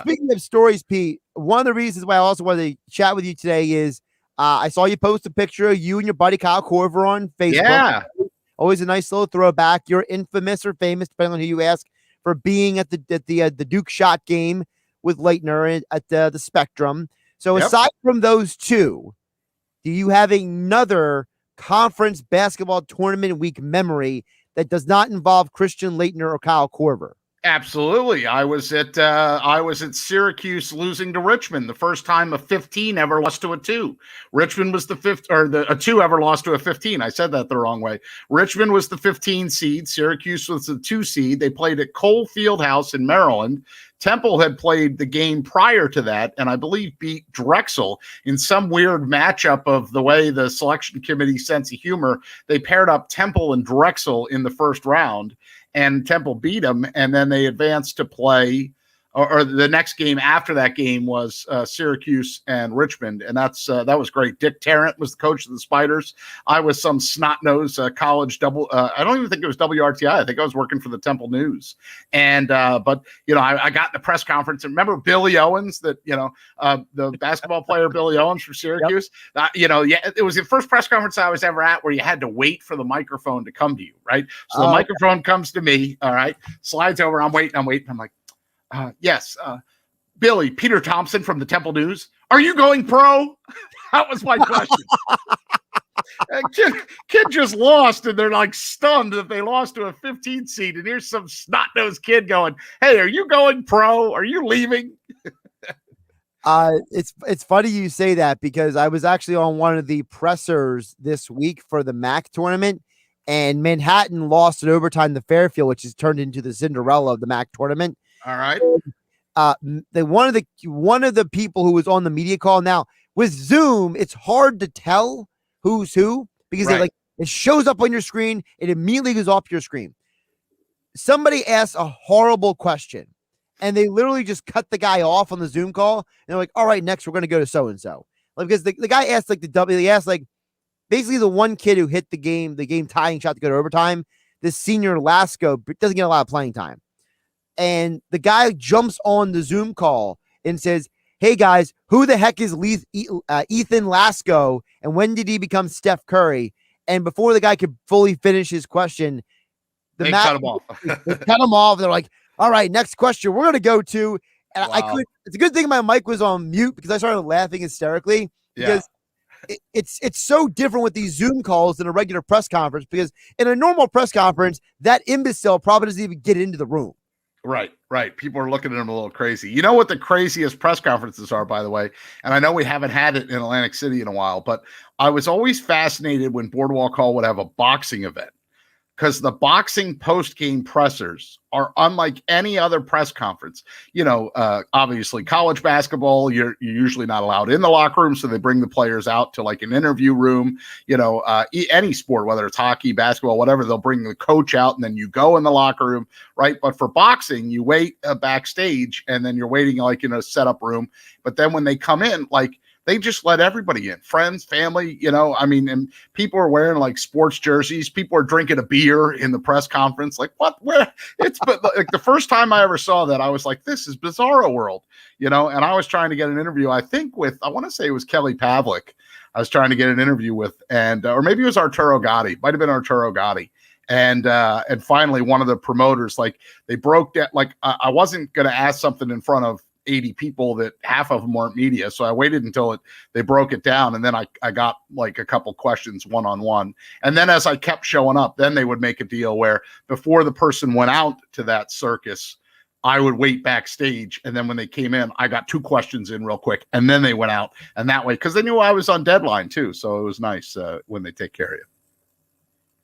Speaking of stories, Pete, one of the reasons why I also wanted to chat with you today is I saw you post a picture of you and your buddy Kyle Korver on Facebook. Yeah. Always a nice little throwback. You're infamous or famous, depending on who you ask, for being at the Duke shot game with Leitner at the Spectrum. So aside from those two, do you have another conference basketball tournament week memory that does not involve Christian Leitner or Kyle Korver? Absolutely. I was at Syracuse losing to Richmond, the first time a 15 ever lost to a 2. Richmond was the fifth, or a 2 ever lost to a 15. I said that the wrong way. Richmond was the 15 seed. Syracuse was the 2 seed. They played at Cole Fieldhouse in Maryland. Temple had played the game prior to that, and I believe beat Drexel in some weird matchup of the way the selection committee sense of humor. They paired up Temple and Drexel in the first round, and Temple beat them, and then they advanced to play or the next game after that game was Syracuse and Richmond, and that was great. Dick Tarrant was the coach of the Spiders. I was some snot-nosed college double. I don't even think it was WRTI. I think I was working for the Temple News, and but I got in the press conference. And remember Billy Owens, the basketball player Billy Owens from Syracuse. Yep. It was the first press conference I was ever at where you had to wait for the microphone to come to you, right? So the microphone comes to me, all right, slides over. I'm waiting. I'm like. Yes, Billy, Peter Thompson from the Temple News. Are you going pro? That was my question. Kid just lost, and they're like stunned that they lost to a 15 seed. And here's some snot-nosed kid going, "Hey, are you going pro? Are you leaving?" It's funny you say that because I was actually on one of the pressers this week for the MAC tournament, and Manhattan lost in overtime to Fairfield, which has turned into the Cinderella of the MAC tournament. All right. One of the people who was on the media call. Now with Zoom, it's hard to tell who's who because it shows up on your screen, it immediately goes off your screen. Somebody asked a horrible question, and they literally just cut the guy off on the Zoom call. And they're like, "All right, next we're going to go to so and so." Because the guy asked he asked basically the one kid who hit the game tying shot to go to overtime. This senior Lasco doesn't get a lot of playing time. And the guy jumps on the Zoom call and says, "Hey guys, who the heck is Ethan Lasco? And when did he become Steph Curry?" And before the guy could fully finish his question, they cut him off. They cut him off. They're like, "All right, next question we're going to go to." And wow. It's a good thing my mic was on mute because I started laughing hysterically because it's so different with these Zoom calls than a regular press conference, because in a normal press conference, that imbecile probably doesn't even get into the room. Right. People are looking at him a little crazy. You know what the craziest press conferences are, by the way? And I know we haven't had it in Atlantic City in a while, but I was always fascinated when Boardwalk Hall would have a boxing event, because the boxing post-game pressers are unlike any other press conference. Obviously college basketball, you're usually not allowed in the locker room, so they bring the players out to like an interview room. Any sport, whether it's hockey, basketball, whatever, they'll bring the coach out and then you go in the locker room, right? But for boxing, you wait backstage and then you're waiting like in a setup room. But then when they come in, they just let everybody in, friends, family, and people are wearing like sports jerseys. People are drinking a beer in the press conference. Like what, where but like the first time I ever saw that, I was like, this is bizarro world, and I was trying to get an interview, I think I want to say it was Kelly Pavlik. I was trying to get an interview with, or maybe it was Arturo Gotti, might've been Arturo Gotti. And finally one of the promoters, they broke that, I wasn't going to ask something in front of 80 people that half of them weren't media. So I waited until they broke it down. And then I got like a couple questions one-on-one. And then as I kept showing up, then they would make a deal where before the person went out to that circus, I would wait backstage. And then when they came in, I got 2 questions in real quick. And then they went out. And that way, because they knew I was on deadline too. So it was nice when they take care of you.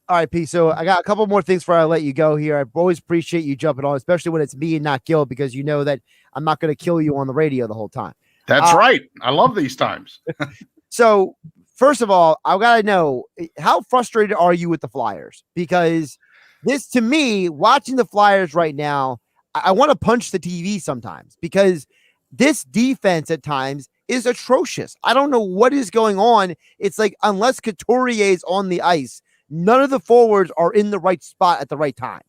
All right, P. So I got a couple more things before I let you go here. I always appreciate you jumping on, especially when it's me and not Gil, because you know that I'm not going to kill you on the radio the whole time. That's right. I love these times. So first of all, I got to know, how frustrated are you with the Flyers? Because this, to me, watching the Flyers right now, I want to punch the TV sometimes, because this defense at times is atrocious. I don't know what is going on. It's like, unless Couturier is on the ice, none of the forwards are in the right spot at the right time.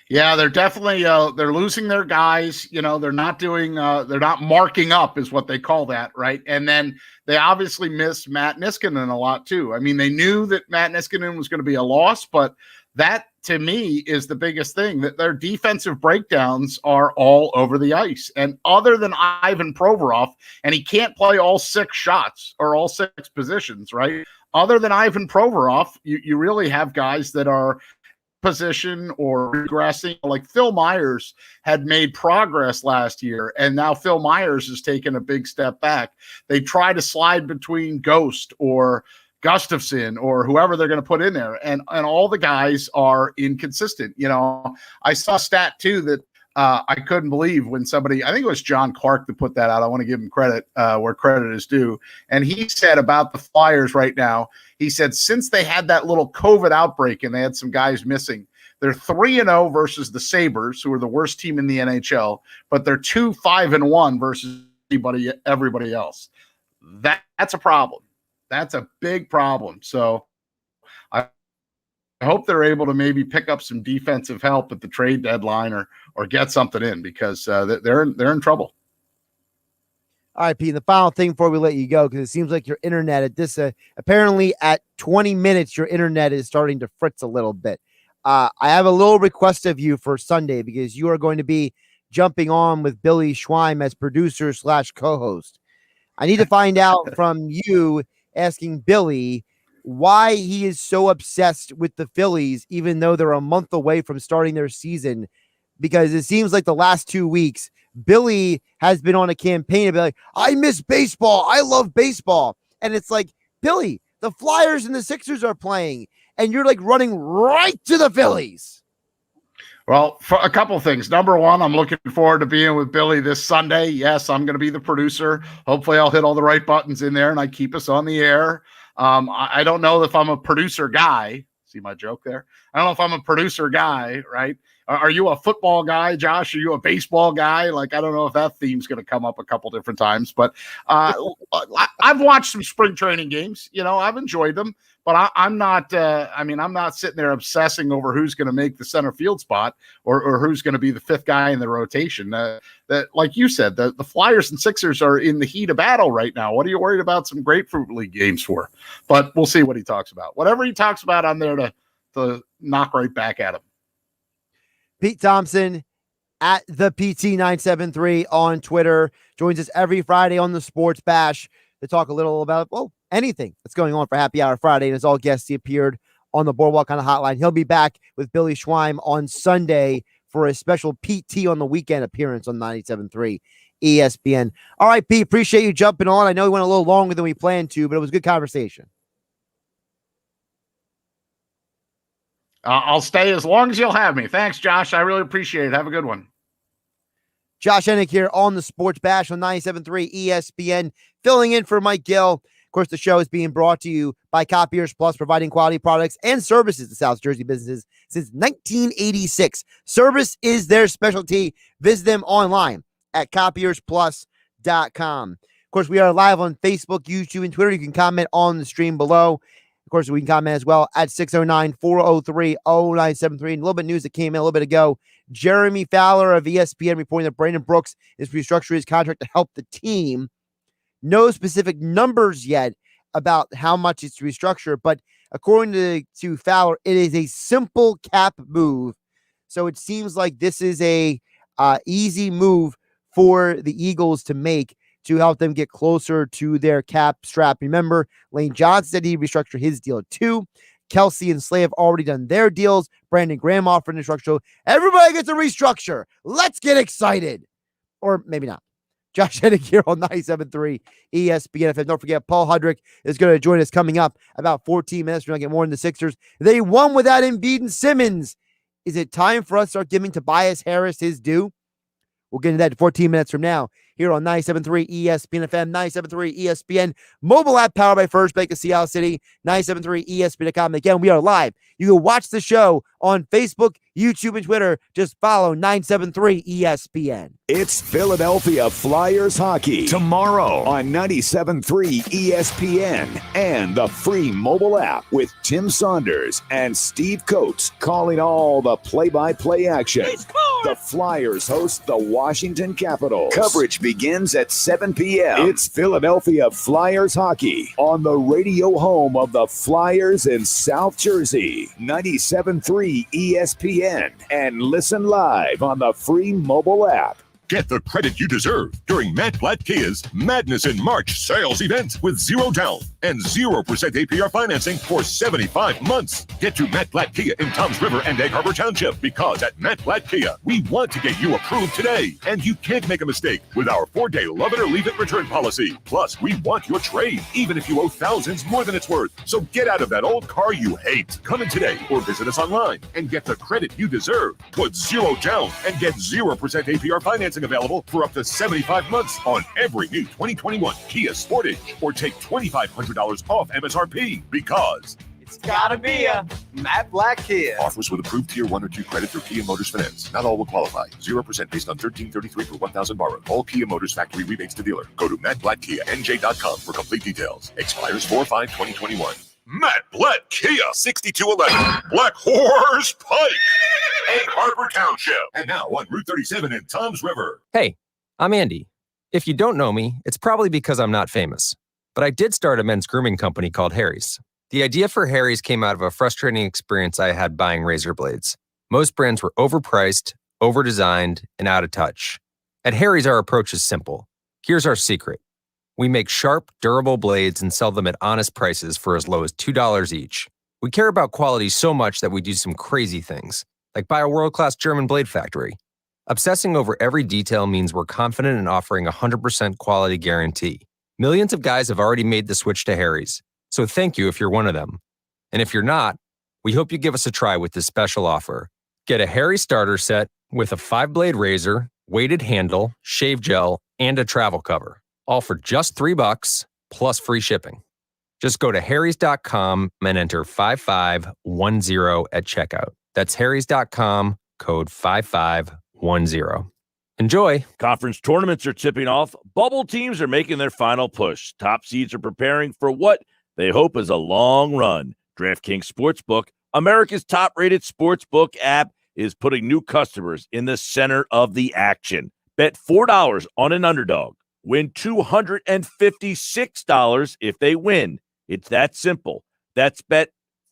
Yeah, they're definitely they're losing their guys. They're not doing they're not marking up is what they call that, right? And then they obviously miss Matt Niskanen a lot too. I mean, they knew that Matt Niskanen was going to be a loss, but that to me is the biggest thing, that their defensive breakdowns are all over the ice. And other than Ivan Provorov, and he can't play all 6 shots or all 6 positions, right? Other than Ivan Provorov, you really have guys that are position or regressing. Like Phil Myers had made progress last year, and now Phil Myers has taken a big step back. They try to slide between Ghost or Gustafsson or whoever they're going to put in there, and all the guys are inconsistent. I saw a stat too that I couldn't believe when somebody, I think it was John Clark that put that out. I want to give him credit where credit is due. And he said about the Flyers right now, he said since they had that little COVID outbreak and they had some guys missing, They're 3-0 versus the Sabres, who are the worst team in the NHL, but they're 2-5-1 versus everybody else. That's a problem. That's a big problem. So I hope they're able to maybe pick up some defensive help at the trade deadline or get something in, because they're in trouble. All right, Pete, the final thing before we let you go, because it seems like your internet at this, apparently at 20 minutes, your internet is starting to fritz a little bit. I have a little request of you for Sunday, because you are going to be jumping on with Billy Schweim as producer / co-host. I need to find out from you, asking Billy why he is so obsessed with the Phillies, even though they're a month away from starting their season, because it seems like the last 2 weeks, Billy has been on a campaign to be like, I miss baseball. I love baseball. And it's like, Billy, the Flyers and the Sixers are playing, and you're like running right to the Phillies. Well, for a couple of things. Number one, I'm looking forward to being with Billy this Sunday. Yes, I'm going to be the producer. Hopefully I'll hit all the right buttons in there and I keep us on the air. I don't know if I'm a producer guy. See my joke there? I don't know if I'm a producer guy, right? Are you a football guy, Josh? Are you a baseball guy? Like, I don't know if that theme's going to come up a couple different times, but I've watched some spring training games. You know, I've enjoyed them, but I'm not, I'm not sitting there obsessing over who's going to make the center field spot or who's going to be the fifth guy in the rotation. That, like you said, the Flyers and Sixers are in the heat of battle right now. What are you worried about some Grapefruit League games for? But we'll see what he talks about. Whatever he talks about, I'm there to knock right back at him. Pete Thompson at the PT973 on Twitter joins us every Friday on the Sports Bash to talk a little about, well, anything that's going on for Happy Hour Friday. And as all guests, he appeared on the Boardwalk on the Hotline. He'll be back with Billy Schweim on Sunday for a special PT on the weekend appearance on 97.3 ESPN. All right, Pete, appreciate you jumping on. I know we went a little longer than we planned to, but it was a good conversation. I'll stay as long as you'll have me. Thanks, Josh. I really appreciate it. Have a good one. Josh Hennig here on the Sports Bash on 97.3 ESPN, filling in for Mike Gill. Of course, the show is being brought to you by Copiers Plus, providing quality products and services to South Jersey businesses since 1986. Service is their specialty. Visit them online at copiersplus.com. Of course, we are live on Facebook, YouTube, and Twitter. You can comment on the stream below. Of course, we can comment as well at 609-403-0973. And a little bit of news that came in a little bit ago. Jeremy Fowler of ESPN reporting that Brandon Brooks is restructuring his contract to help the team. No specific numbers yet about how much it's restructured, but according to Fowler, it is a simple cap move. So it seems like this is a easy move for the Eagles to make to help them get closer to their cap strap. Remember, Lane Johnson said he restructured his deal too. Kelsey and Slay have already done their deals. Brandon Graham offered a restructure. Everybody gets a restructure. Let's get excited. Or maybe not. Josh Hennig here on 97.3 ESPN FM. Don't forget, Paul Hudrick is going to join us coming up about 14 minutes. We're going to get more in the Sixers. They won without Embiid and Simmons. Is it time for us to start giving Tobias Harris his due? We'll get into that 14 minutes from now here on 97.3 ESPN FM, 97.3 ESPN, mobile app powered by First Bank of Seattle City, 97.3 ESPN.com. Again, we are live. You can watch the show on Facebook, YouTube, and Twitter. Just follow 97.3 ESPN. It's Philadelphia Flyers hockey tomorrow on 97.3 ESPN and the free mobile app with Tim Saunders and Steve Coates calling all the play-by-play action. The Flyers host the Washington Capitals. Coverage begins at 7 p.m. It's Philadelphia Flyers hockey on the radio home of the Flyers in South Jersey, 97.3 ESPN, and listen live on the free mobile app. Get the credit you deserve during Matt Blatt Kia's Madness in March sales event with 0 down and 0% APR financing for 75 months. Get to Matt Blatt Kia in Toms River and Egg Harbor Township, because at Matt Blatt Kia, we want to get you approved today. And you can't make a mistake with our 4-day love it or leave it return policy. Plus, we want your trade, even if you owe thousands more than it's worth. So get out of that old car you hate. Come in today or visit us online and get the credit you deserve. Put 0 down and get 0% APR financing available for up to 75 months on every new 2021 Kia Sportage, or take $2,500 off MSRP, because It's gotta be a Matt Blatt Kia. Offers with approved Tier 1 or 2 credit through Kia Motors Finance. Not all will qualify. 0% based on $1,333 per 1,000 borrowed. All Kia Motors factory rebates to dealer. Go to mattblattkianj.com for complete details. Expires 4/5/2021. Matt Blatt Kia, 6211 Black Horse Pike, Egg Harbor Township, and now on Route 37 in Toms River. Hey, I'm Andy. If you don't know me, it's probably because I'm not famous. But I did start a men's grooming company called Harry's. The idea for Harry's came out of a frustrating experience I had buying razor blades. Most brands were overpriced, overdesigned, and out of touch. At Harry's, our approach is simple. Here's our secret. We make sharp, durable blades and sell them at honest prices for as low as $2 each. We care about quality so much that we do some crazy things, like buy a world-class German blade factory. Obsessing over every detail means we're confident in offering a 100% quality guarantee. Millions of guys have already made the switch to Harry's, so thank you if you're one of them. And if you're not, we hope you give us a try with this special offer. Get a Harry starter set with a 5-blade razor, weighted handle, shave gel, and a travel cover. All for just $3 plus free shipping. Just go to harrys.com and enter 5510 at checkout. That's harrys.com, code 5510. Enjoy. Conference tournaments are tipping off. Bubble teams are making their final push. Top seeds are preparing for what they hope is a long run. DraftKings Sportsbook, America's top-rated sportsbook app, is putting new customers in the center of the action. Bet $4 on an underdog. Win $256 if they win. It's that simple. That's bet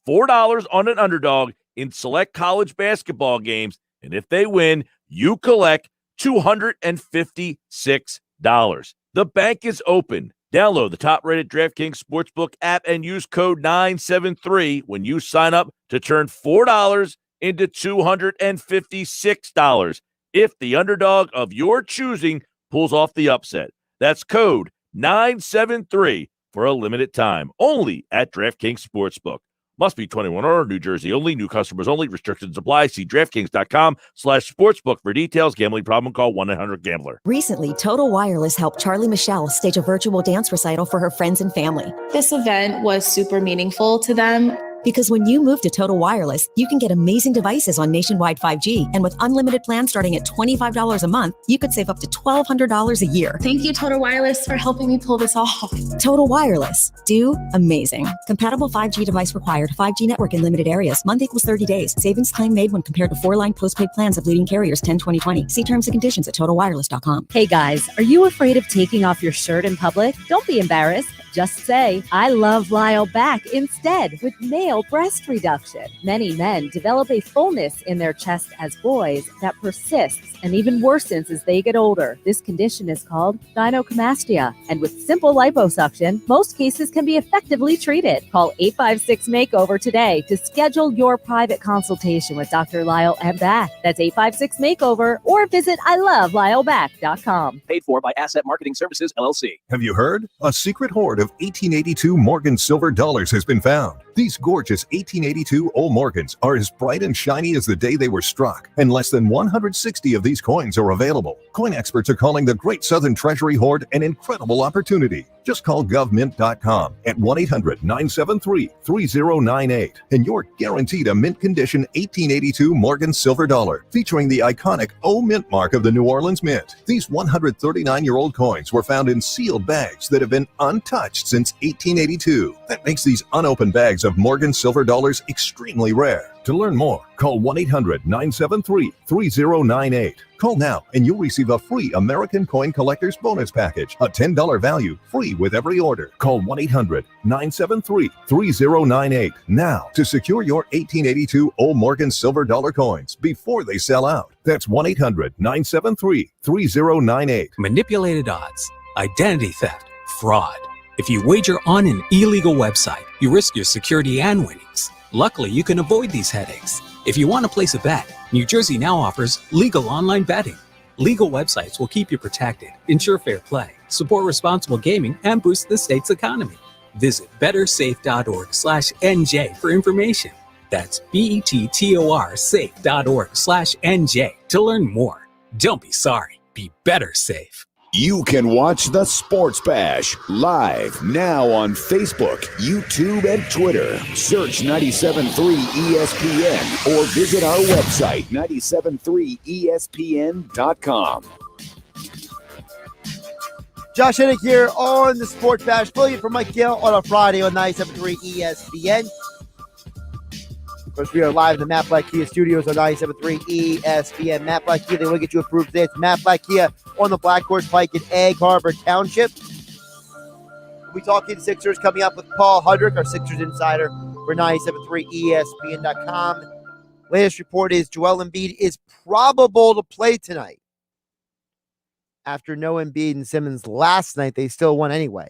$4 on an underdog in select college basketball games, and if they win, you collect $256. The bank is open. Download the top-rated DraftKings Sportsbook app and use code 973 when you sign up to turn $4 into $256 if the underdog of your choosing pulls off the upset. That's code 973 for a limited time, only at DraftKings Sportsbook. Must be 21 or New Jersey only. New customers only. Restrictions apply. See DraftKings.com/sportsbook for details. Gambling problem? Call 1-800-GAMBLER. Recently, Total Wireless helped Charlie Michelle stage a virtual dance recital for her friends and family. This event was super meaningful to them. Because when you move to Total Wireless, you can get amazing devices on nationwide 5G. And with unlimited plans starting at $25 a month, you could save up to $1,200 a year. Thank you, Total Wireless, for helping me pull this off. Total Wireless. Do amazing. Compatible 5G device required. 5G network in limited areas. Month equals 30 days. Savings claim made when compared to 4-line postpaid plans of leading carriers 10-20-20. See terms and conditions at TotalWireless.com. Hey guys, are you afraid of taking off your shirt in public? Don't be embarrassed. Just say, I love Lyle back instead with male breast reduction. Many men develop a fullness in their chest as boys that persists and even worsens as they get older. This condition is called gynecomastia, and with simple liposuction, most cases can be effectively treated. Call 856-MAKEOVER today to schedule your private consultation with Dr. Lyle and Back. That's 856-MAKEOVER, or visit iloveLyleback.com. Paid for by Asset Marketing Services, LLC. Have you heard? A secret hoard of 1882 Morgan silver dollars has been found. These gorgeous 1882 old Morgans are as bright and shiny as the day they were struck, and less than 160 of these coins are available. Coin experts are calling the Great Southern Treasury Hoard an incredible opportunity. Just call govmint.com at 1-800-973-3098, and you're guaranteed a mint condition 1882 Morgan silver dollar featuring the iconic O Mint mark of the New Orleans Mint. These 139-year-old coins were found in sealed bags that have been untouched since 1882. That makes these unopened bags of Morgan silver dollars extremely rare. To learn more, call 1-800-973-3098. Call now and you'll receive a free American Coin Collector's Bonus Package, a $10 value, free with every order. Call 1-800-973-3098 now to secure your 1882 Old Morgan silver dollar coins before they sell out. That's 1-800-973-3098. Manipulated odds, identity theft, fraud. If you wager on an illegal website, you risk your security and winnings. Luckily, you can avoid these headaches. If you want to place a bet, New Jersey now offers legal online betting. Legal websites will keep you protected, ensure fair play, support responsible gaming, and boost the state's economy. Visit bettersafe.org/NJ for information. That's BETTOR safe.org/NJ to learn more. Don't be sorry. Be better safe. You can watch the Sports Bash live now on Facebook, YouTube, and Twitter. Search 97.3 ESPN or visit our website, 973ESPN.com. Josh Hennig here on the Sports Bash, filling in for Mike Gill on a Friday on 97.3 ESPN. Of course, we are live in the Matt Black Kia studios on 97.3 ESPN. Matt Black Kia, they want to get you approved today. It's Matt Black Kia on the Black Horse Pike in Egg Harbor Township. We'll be talking Sixers coming up with Paul Hudrick, our Sixers insider for 97.3 ESPN.com. Latest report is Joel Embiid is probable to play tonight. After no Embiid and Simmons last night, they still won anyway.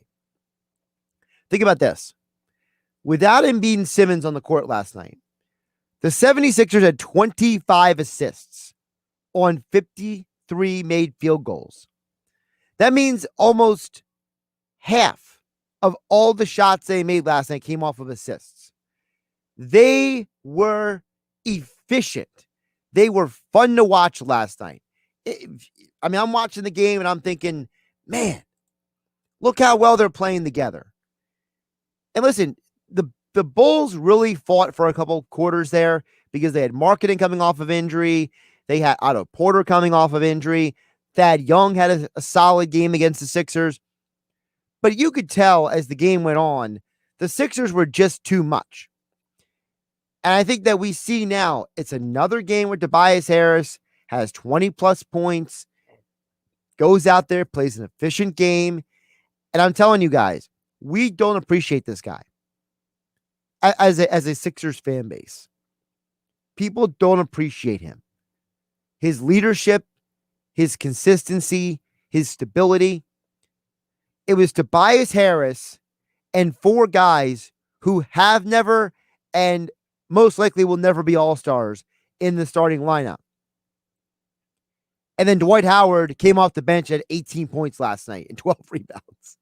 Think about this. Without Embiid and Simmons on the court last night, the 76ers had 25 assists on 53 made field goals. That means almost half of all the shots they made last night came off of assists. They were efficient. They were fun to watch last night. I'm watching the game and I'm thinking, man, look how well they're playing together. And listen, the Bulls really fought for a couple quarters there because they had Marketing coming off of injury. They had Otto Porter coming off of injury. Thad Young had a solid game against the Sixers. But you could tell as the game went on, the Sixers were just too much. And I think that we see now it's another game where Tobias Harris has 20-plus points, goes out there, plays an efficient game. And I'm telling you guys, we don't appreciate this guy. As a Sixers fan base, people don't appreciate him. His leadership, his consistency, his stability. It was Tobias Harris and four guys who have never and most likely will never be all-stars in the starting lineup. And then Dwight Howard came off the bench at 18 points last night and 12 rebounds.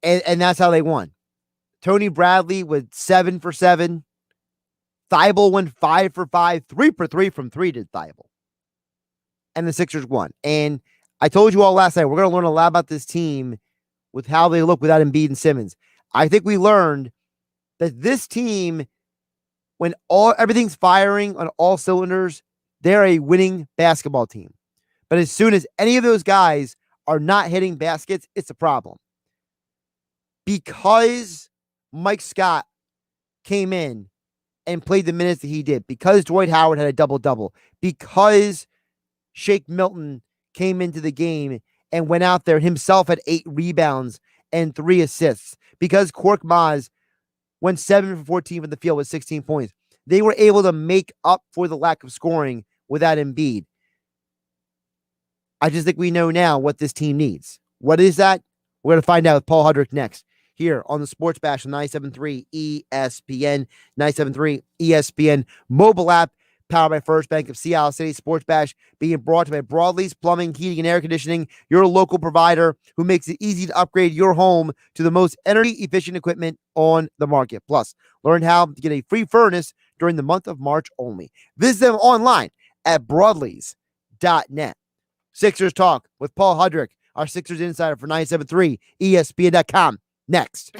And that's how they won. Tony Bradley with 7 for 7. Thibault went 5 for 5. 3 for 3 from 3 did Thibault. And the Sixers won. And I told you all last night, we're going to learn a lot about this team with how they look without Embiid and Simmons. I think we learned that this team, when everything's firing on all cylinders, they're a winning basketball team. But as soon as any of those guys are not hitting baskets, it's a problem. Because Mike Scott came in and played the minutes that he did, because Dwight Howard had a double-double, because Shake Milton came into the game and went out there himself at 8 rebounds and 3 assists, because Kork Maz went 7 for 14 from the field with 16 points. They were able to make up for the lack of scoring without Embiid. I just think we know now what this team needs. What is that? We're going to find out with Paul Hudrick next, here on the Sports Bash on 97.3 ESPN, 97.3 ESPN mobile app, powered by First Bank of Seattle City. Sports Bash being brought to you by Broadleaf's Plumbing, Heating, and Air Conditioning, your local provider who makes it easy to upgrade your home to the most energy-efficient equipment on the market. Plus, learn how to get a free furnace during the month of March only. Visit them online at broadleafs.net. Sixers Talk with Paul Hudrick, our Sixers insider for 97.3 ESPN.com. Next.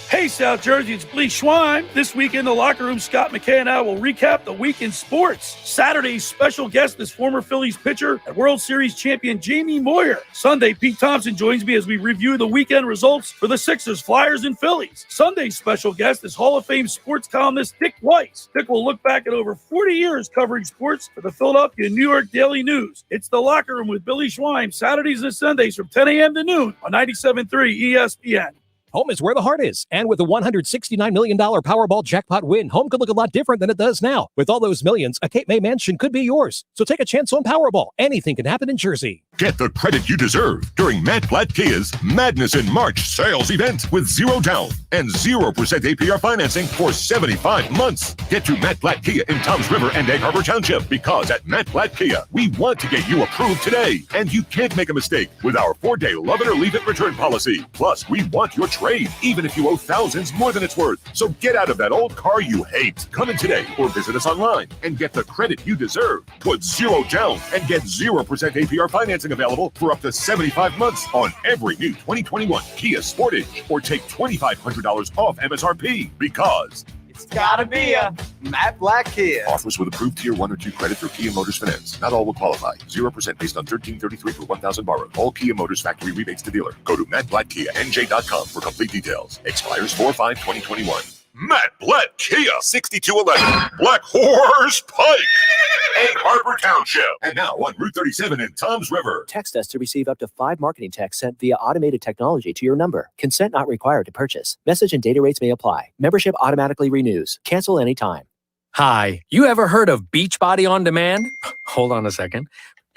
Hey, South Jersey, it's Lee Schwein. This week in the locker room, Scott McKay and I will recap the week in sports. Saturday's special guest is former Phillies pitcher and World Series champion Jamie Moyer. Sunday, Pete Thompson joins me as we review the weekend results for the Sixers, Flyers, and Phillies. Sunday's special guest is Hall of Fame sports columnist Dick Weiss. Dick will look back at over 40 years covering sports for the Philadelphia and New York Daily News. It's the locker room with Billy Schwein, Saturdays and Sundays from 10 a.m. to noon on 97.3 ESPN. Home is where the heart is. And with the $169 million Powerball jackpot win, home could look a lot different than it does now. With all those millions, a Cape May mansion could be yours. So take a chance on Powerball. Anything can happen in Jersey. Get the credit you deserve during Matt Blatt Kia's Madness in March sales event with 0 down and 0% APR financing for 75 months. Get to Matt Blatt Kia in Toms River and Egg Harbor Township, because at Matt Blatt Kia, we want to get you approved today. And you can't make a mistake with our 4-day love it or leave it return policy. Plus, we want your trade, even if you owe thousands more than it's worth. So get out of that old car you hate. Come in today or visit us online and get the credit you deserve. Put zero down and get 0% APR financing available for up to 75 months on every new 2021 Kia Sportage, or take $2,500 off MSRP, because it's gotta be a Matt Black Kia. Offers with approved Tier 1 or 2 credit through Kia Motors Finance. Not all will qualify. 0% based on $1,333 per $1,000 borrowed. All Kia Motors factory rebates to dealer. Go to mattblackkianj.com for complete details. Expires 4/5/2021. Matt Black Kia, 6211 Black Horse Pike, Egg Harbor Township, and now on Route 37 in Toms River. Text us to receive up to 5 marketing texts sent via automated technology to your number. Consent not required to purchase. Message and data rates may apply. Membership automatically renews. Cancel anytime. Hi, you ever heard of Beachbody On Demand? Hold on a second.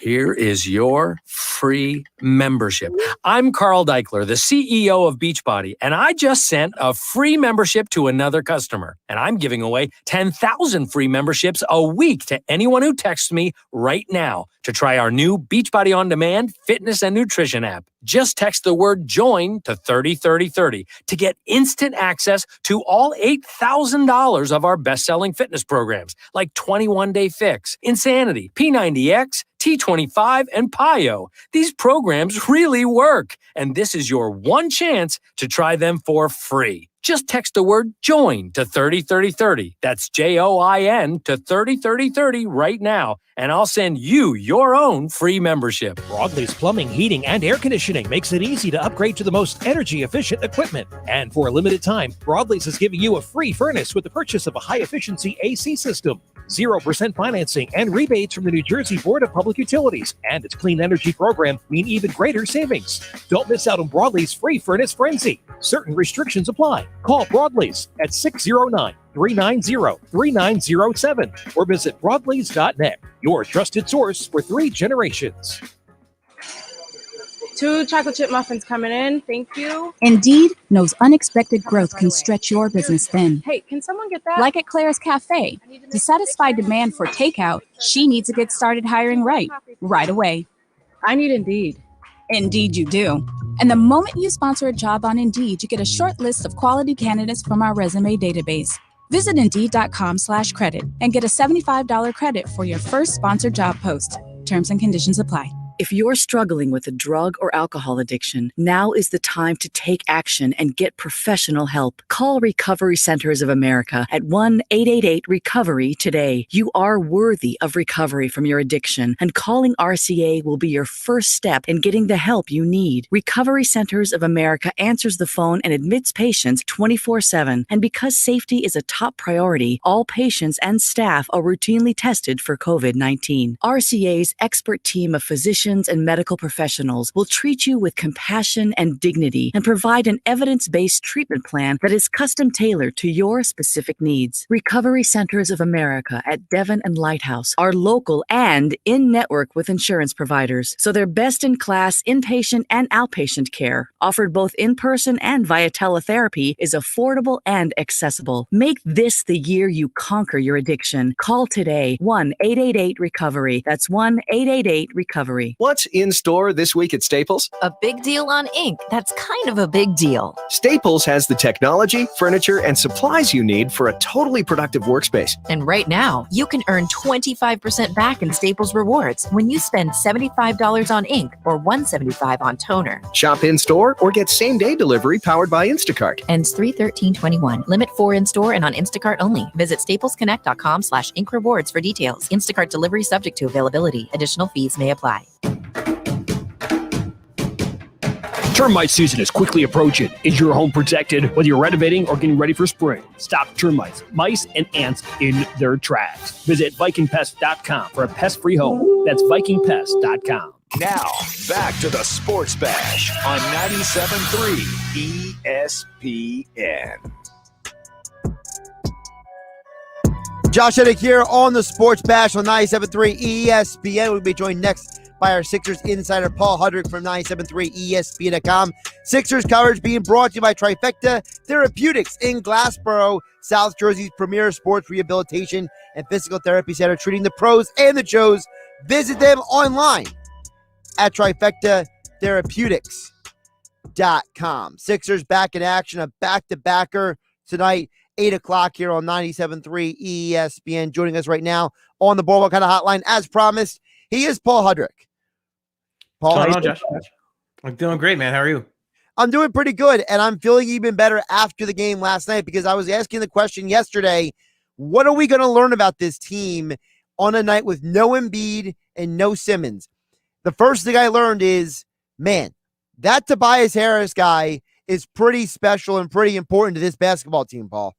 Here is your free membership. I'm Carl Deichler, the CEO of Beachbody, and I just sent a free membership to another customer. And I'm giving away 10,000 free memberships a week to anyone who texts me right now to try our new Beachbody On Demand fitness and nutrition app. Just text the word JOIN to 303030 to get instant access to all $8,000 of our best-selling fitness programs like 21-Day Fix, Insanity, P90X, T25, and PIO. These programs really work, and this is your one chance to try them for free. Just text the word JOIN to 303030. That's JOIN to 303030 right now, and I'll send you your own free membership. Broadlee's Plumbing, Heating, and Air Conditioning makes it easy to upgrade to the most energy-efficient equipment. And for a limited time, Broadlee's is giving you a free furnace with the purchase of a high-efficiency AC system. 0% financing and rebates from the New Jersey Board of Public Utilities and its clean energy program mean even greater savings. Don't miss out on Broadlee's free furnace frenzy. Certain restrictions apply. Call Broadlee's at 609-390-3907 or visit broadlees.net, your trusted source for 3 generations. 2 chocolate chip muffins coming in. Thank you. Indeed knows unexpected growth can stretch your business thin. Hey, can someone get that? Like at Claire's Cafe. To satisfy demand for takeout, she needs to get started hiring right away. I need Indeed. Indeed you do. And the moment you sponsor a job on Indeed, you get a short list of quality candidates from our resume database. Visit Indeed.com/credit and get a $75 credit for your first sponsored job post. Terms and conditions apply. If you're struggling with a drug or alcohol addiction, now is the time to take action and get professional help. Call Recovery Centers of America at 1-888-RECOVERY today. You are worthy of recovery from your addiction, and calling RCA will be your first step in getting the help you need. Recovery Centers of America answers the phone and admits patients 24/7. And because safety is a top priority, all patients and staff are routinely tested for COVID-19. RCA's expert team of physicians and medical professionals will treat you with compassion and dignity and provide an evidence-based treatment plan that is custom-tailored to your specific needs. Recovery Centers of America at Devon and Lighthouse are local and in-network with insurance providers, so their best-in-class inpatient and outpatient care, offered both in-person and via teletherapy, is affordable and accessible. Make this the year you conquer your addiction. Call today, 1-888-RECOVERY. That's 1-888-RECOVERY. What's in store this week at Staples? A big deal on ink. That's kind of a big deal. Staples has the technology, furniture, and supplies you need for a totally productive workspace. And right now, you can earn 25% back in Staples Rewards when you spend $75 on ink or $175 on toner. Shop in-store or get same-day delivery powered by Instacart. Ends 3/13/21. Limit 4 in-store and on Instacart only. Visit staplesconnect.com/ink rewards for details. Instacart delivery subject to availability. Additional fees may apply. Termite season is quickly approaching. Is your home protected? Whether you're renovating or getting ready for spring, stop termites, mice, and ants in their tracks. Visit VikingPest.com for a pest-free home. That's VikingPest.com. Now, back to the Sports Bash on 97.3 ESPN. Josh Hennig here on the Sports Bash on 97.3 ESPN. We'll be joined next by our Sixers insider, Paul Hudrick from 97.3 ESPN.com. Sixers coverage being brought to you by Trifecta Therapeutics in Glassboro, South Jersey's premier sports rehabilitation and physical therapy center, treating the pros and the Joes. Visit them online at Trifecta Therapeutics. SportsBash.com. Sixers back in action, a back-to-backer tonight, 8 o'clock here on 97.3 ESPN. Joining us right now on the Boardwalk Kind of Hotline, as promised, he is Paul Hudrick. Paul, how you doing, Josh? I'm doing great, man. How are you? I'm doing pretty good, and I'm feeling even better after the game last night because I was asking the question yesterday, what are we going to learn about this team on a night with no Embiid and no Simmons? The first thing I learned is, man, that Tobias Harris guy is pretty special and pretty important to this basketball team, Paul.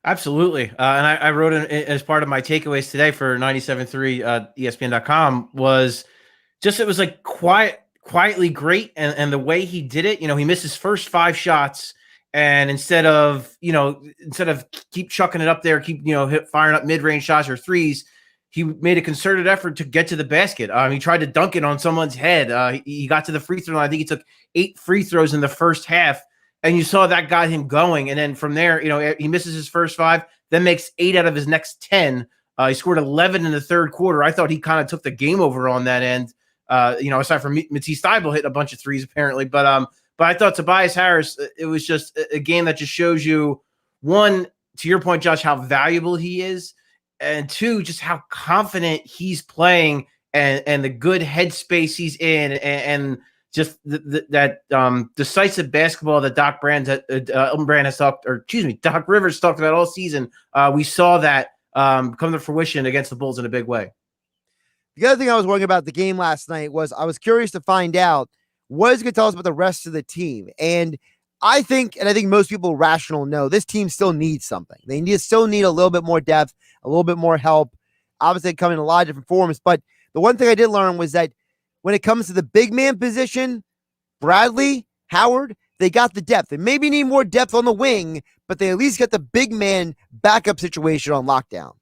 Absolutely. And I wrote it as part of my takeaways today for 97.3 ESPN.com was just, it was like quietly great. And the way he did it, he missed his first 5 shots. And instead of keep chucking it up there, keep, firing up mid-range shots or threes, he made a concerted effort to get to the basket. He tried to dunk it on someone's head. He got to the free throw line. I think he took 8 free throws in the first half. And you saw that got him going. And then from there, he misses his first 5, then makes 8 out of his next 10. He scored 11 in the third quarter. I thought he kind of took the game over on that end. Aside from Matisse Thybulle hitting a bunch of threes apparently. But I thought Tobias Harris, it was just a game that just shows you, one, to your point, Josh, how valuable he is. And 2, just how confident he's playing and the good headspace he's in and just that decisive basketball that Doc Rivers talked about all season. We saw that come to fruition against the Bulls in a big way. The other thing I was wondering about the game last night was I was curious to find out what is going to tell us about the rest of the team. And I think most people rational know this team still needs something. They still need a little bit more depth, a little bit more help. Obviously, they come in a lot of different forms. But the one thing I did learn was that when it comes to the big man position, Bradley, Howard, they got the depth. They maybe need more depth on the wing, but they at least got the big man backup situation on lockdown.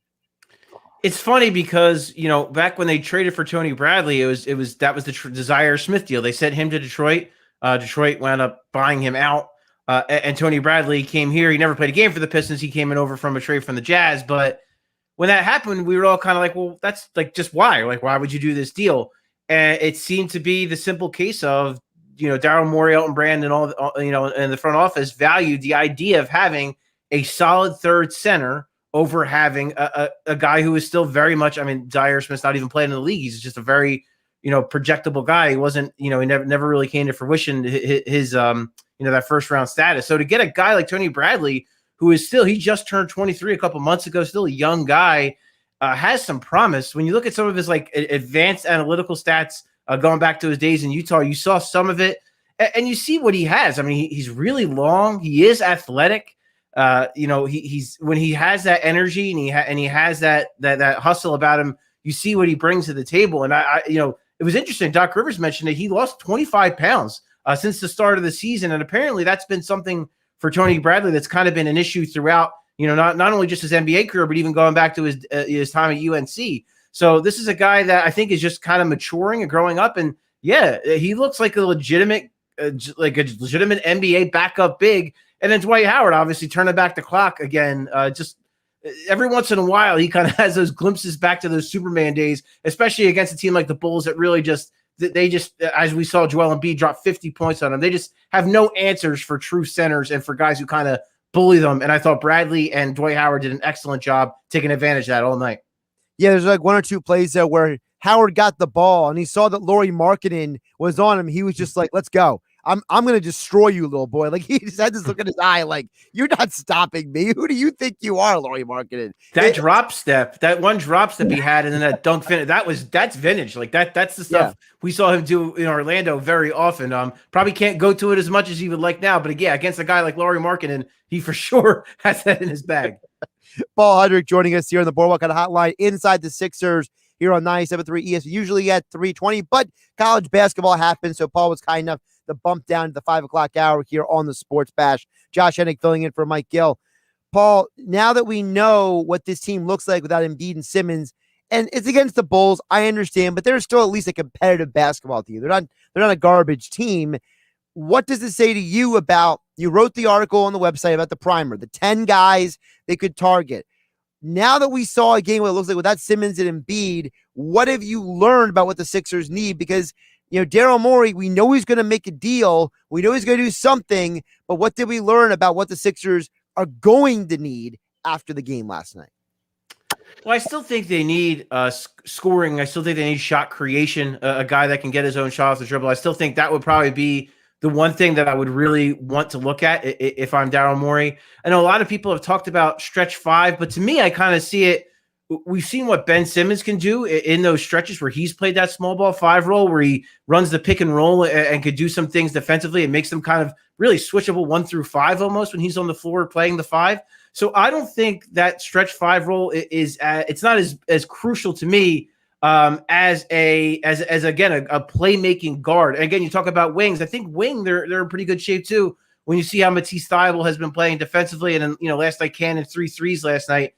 It's funny because, back when they traded for Tony Bradley, that was the Desire Smith deal. They sent him to Detroit. Detroit wound up buying him out. And Tony Bradley came here. He never played a game for the Pistons. He came in over from a trade from the Jazz. But when that happened, we were all kind of like, well, that's like just why? Like, why would you do this deal? And it seemed to be the simple case of, Daryl Morey, Elton Brand, and all, in the front office valued the idea of having a solid third center over having a guy who is still very much, Zaire Smith's not even playing in the league. He's just a very, projectable guy. He wasn't, he never really came to fruition his that first round status. So to get a guy like Tony Bradley, who is still, he just turned 23 a couple months ago, still a young guy, has some promise. When you look at some of his advanced analytical stats going back to his days in Utah, you saw some of it and you see what he has. He's really long. He is athletic. He's when he has that energy and he has that hustle about him, you see what he brings to the table. And it was interesting. Doc Rivers mentioned that he lost 25 pounds since the start of the season. And apparently that's been something for Tony Bradley that's kind of been an issue throughout, not only just his NBA career, but even going back to his time at UNC. So this is a guy that I think is just kind of maturing and growing up. And yeah, he looks like a legitimate NBA backup big. And then Dwight Howard, obviously turning back the clock again. Just every once in a while, he kind of has those glimpses back to those Superman days, especially against a team like the Bulls that really they just, as we saw Joel Embiid drop 50 points on them, they just have no answers for true centers and for guys who kind of bully them. And I thought Bradley and Dwight Howard did an excellent job taking advantage of that all night. Yeah, there's like 1 or 2 plays there where Howard got the ball and he saw that Lauri Markkanen was on him. He was just like, let's go. I'm going to destroy you, little boy. Like, he just had this look in his eye like, you're not stopping me. Who do you think you are, Lauri Markkanen? That drop step, that one drop step he had, and then that dunk finish, that's vintage. Like, that's the stuff we saw him do in Orlando very often. Probably can't go to it as much as he would like now, but again, against a guy like Lauri Markkanen, he for sure has that in his bag. Paul Hudrick joining us here on the Boardwalk on Hotline inside the Sixers here on 97.3 ES, usually at 3:20, but college basketball happened, so Paul was kind enough to bump down to the 5 o'clock hour here on the Sports Bash. Josh Hennig filling in for Mike Gill. Paul, now that we know what this team looks like without Embiid and Simmons, and it's against the Bulls, I understand, but they're still at least a competitive basketball team. They're not a garbage team. What does it say to you about, you wrote the article on the website about the primer, the 10 guys they could target. Now that we saw a game what it looks like without Simmons and Embiid, what have you learned about what the Sixers need? Because Daryl Morey, we know he's going to make a deal. We know he's going to do something, but what did we learn about what the Sixers are going to need after the game last night? Well, I still think they need scoring. I still think they need shot creation, a guy that can get his own shot off the dribble. I still think that would probably be the one thing that I would really want to look at if I'm Daryl Morey. I know a lot of people have talked about stretch 5, but to me, I kind of see it. We've seen what Ben Simmons can do in those stretches where he's played that small ball 5 role, where he runs the pick and roll and could do some things defensively. It makes them kind of really switchable 1 through 5 almost when he's on the floor playing the 5. So I don't think that stretch 5 role is it's not as crucial to me as again a playmaking guard. And again, you talk about wings. I think they're in pretty good shape too. When you see how Matisse Thybulle has been playing defensively, and then last night Cannon 3 threes last night.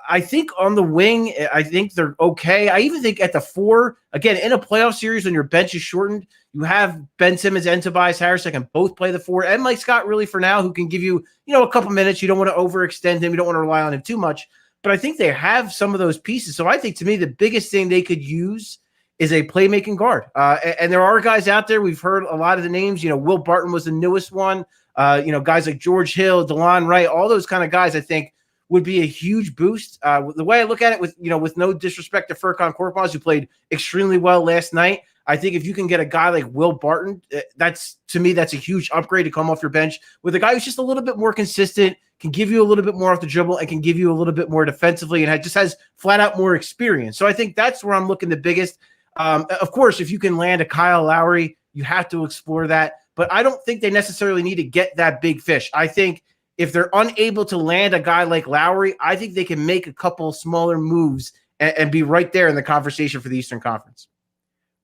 I think on the wing, I think they're okay. I even think at the 4, again, in a playoff series when your bench is shortened, you have Ben Simmons and Tobias Harris that can both play the 4, and Mike Scott really for now, who can give you, a couple minutes. You don't want to overextend him. You don't want to rely on him too much. But I think they have some of those pieces. So I think, to me, the biggest thing they could use is a playmaking guard. And there are guys out there. We've heard a lot of the names. Will Barton was the newest one. Guys like George Hill, DeLon Wright, all those kind of guys, I think, would be a huge boost. The way I look at it, with no disrespect to Furkan Korkmaz, who played extremely well last night, I think if you can get a guy like Will Barton, that's a huge upgrade to come off your bench with a guy who's just a little bit more consistent, can give you a little bit more off the dribble, and can give you a little bit more defensively, and just has flat out more experience. So I think that's where I'm looking the biggest. Of course, if you can land a Kyle Lowry, you have to explore that. But I don't think they necessarily need to get that big fish. I think if they're unable to land a guy like Lowry, I think they can make a couple smaller moves and be right there in the conversation for the Eastern Conference.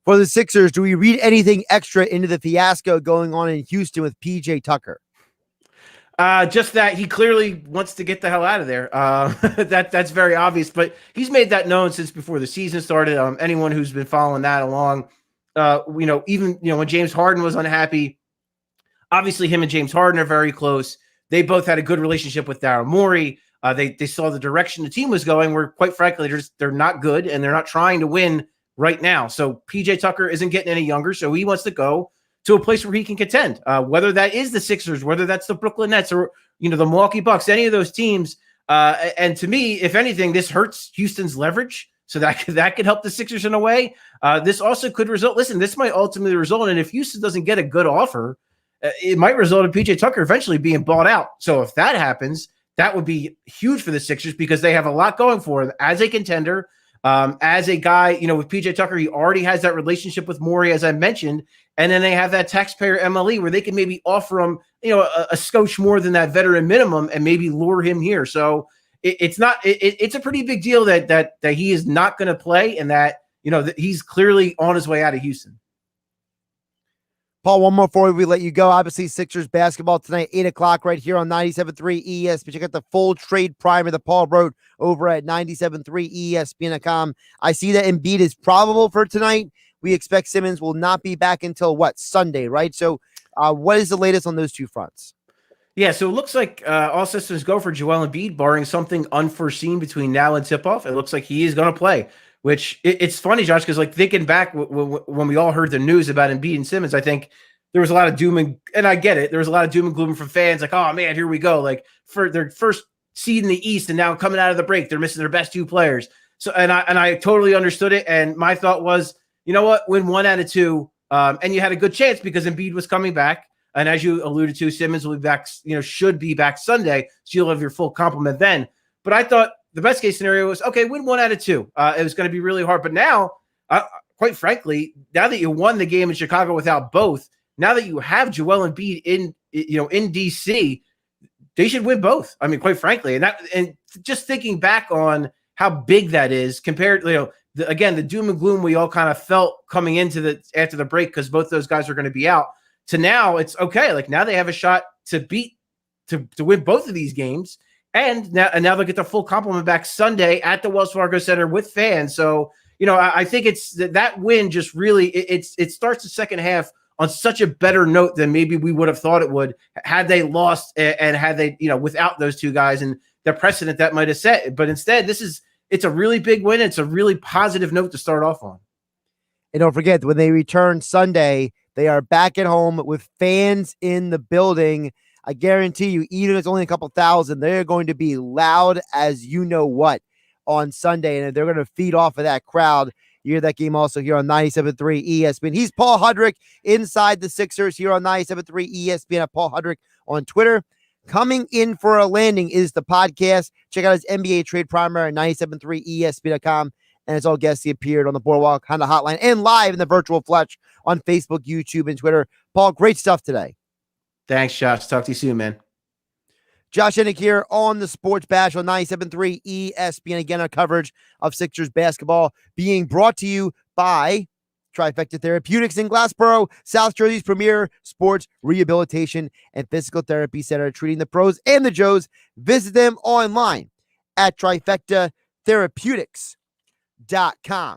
For the Sixers, do we read anything extra into the fiasco going on in Houston with PJ Tucker? Just that he clearly wants to get the hell out of there. That's very obvious, but he's made that known since before the season started. Anyone who's been following that along, even when James Harden was unhappy, obviously him and James Harden are very close. They both had a good relationship with Daryl Morey. They saw the direction the team was going, where quite frankly they're not good and they're not trying to win right now. So PJ Tucker isn't getting any younger, so he wants to go to a place where he can contend, whether that is the Sixers, whether that's the Brooklyn Nets, or the Milwaukee Bucks, any of those teams. And to me, if anything, this hurts Houston's leverage, so that could help the Sixers in a way. This also could result. Listen, this might ultimately result in, if Houston doesn't get a good offer, it might result in PJ Tucker eventually being bought out. So if that happens, that would be huge for the Sixers, because they have a lot going for them as a contender. As a guy, with PJ Tucker, he already has that relationship with Morey, as I mentioned, and then they have that taxpayer MLE where they can maybe offer him, a scotch more than that veteran minimum and maybe lure him here. So it's a pretty big deal that he is not going to play, and that that he's clearly on his way out of Houston. Paul, one more before we let you go. Obviously, Sixers basketball tonight, 8 o'clock, right here on 97.3 ESPN. Check out the full trade primer that Paul wrote over at 97.3 ESPN.com. I see that Embiid is probable for tonight. We expect Simmons will not be back until, Sunday, right? So what is the latest on those two fronts? Yeah, so it looks like all systems go for Joel Embiid, barring something unforeseen between now and tip-off. It looks like he is going to play. Which it's funny, Josh, because thinking back when we all heard the news about Embiid and Simmons, I think there was a lot of doom and I get it. There was a lot of doom and gloom from fans, like, oh man, here we go, for their first seed in the East, and now coming out of the break, they're missing their best 2 players. So and I totally understood it, and my thought was, you know what, win 1 out of 2, and you had a good chance because Embiid was coming back, and as you alluded to, Simmons will be back, should be back Sunday, so you'll have your full complement then. But I thought the best case scenario was, okay, win 1 out of 2. It was going to be really hard. But now, quite frankly, now that you won the game in Chicago without both, now that you have Joel Embiid in DC, they should win both. I mean, quite frankly, and just thinking back on how big that is compared, again, the doom and gloom we all kind of felt coming into after the break, because both those guys are going to be out, to now it's okay. Now they have a shot to win both of these games. And now they'll get the full complement back Sunday at the Wells Fargo Center with fans. So, I think it's that win just really, it starts the second half on such a better note than maybe we would have thought it would had they lost and had they, without those 2 guys and the precedent that might have set. But instead, it's a really big win. It's a really positive note to start off on. And don't forget, when they return Sunday, they are back at home with fans in the building. I guarantee you, even if it's only a couple thousand, they're going to be loud as you know what on Sunday, and they're going to feed off of that crowd. You hear that game also here on 97.3 ESPN. He's Paul Hudrick inside the Sixers here on 97.3 ESPN at Paul Hudrick on Twitter. Coming in for a landing is the podcast. Check out his NBA trade primary at 97.3 ESPN.com. And as all guests, he appeared on the Boardwalk Honda Hotline and live in the virtual flesh on Facebook, YouTube, and Twitter. Paul, great stuff today. Thanks, Josh. Talk to you soon, man. Josh Hennig here on the Sports Bash on 97.3 ESPN. Again, our coverage of Sixers basketball being brought to you by Trifecta Therapeutics in Glassboro, South Jersey's premier sports rehabilitation and physical therapy center, treating the pros and the Joes. Visit them online at trifectatherapeutics.com.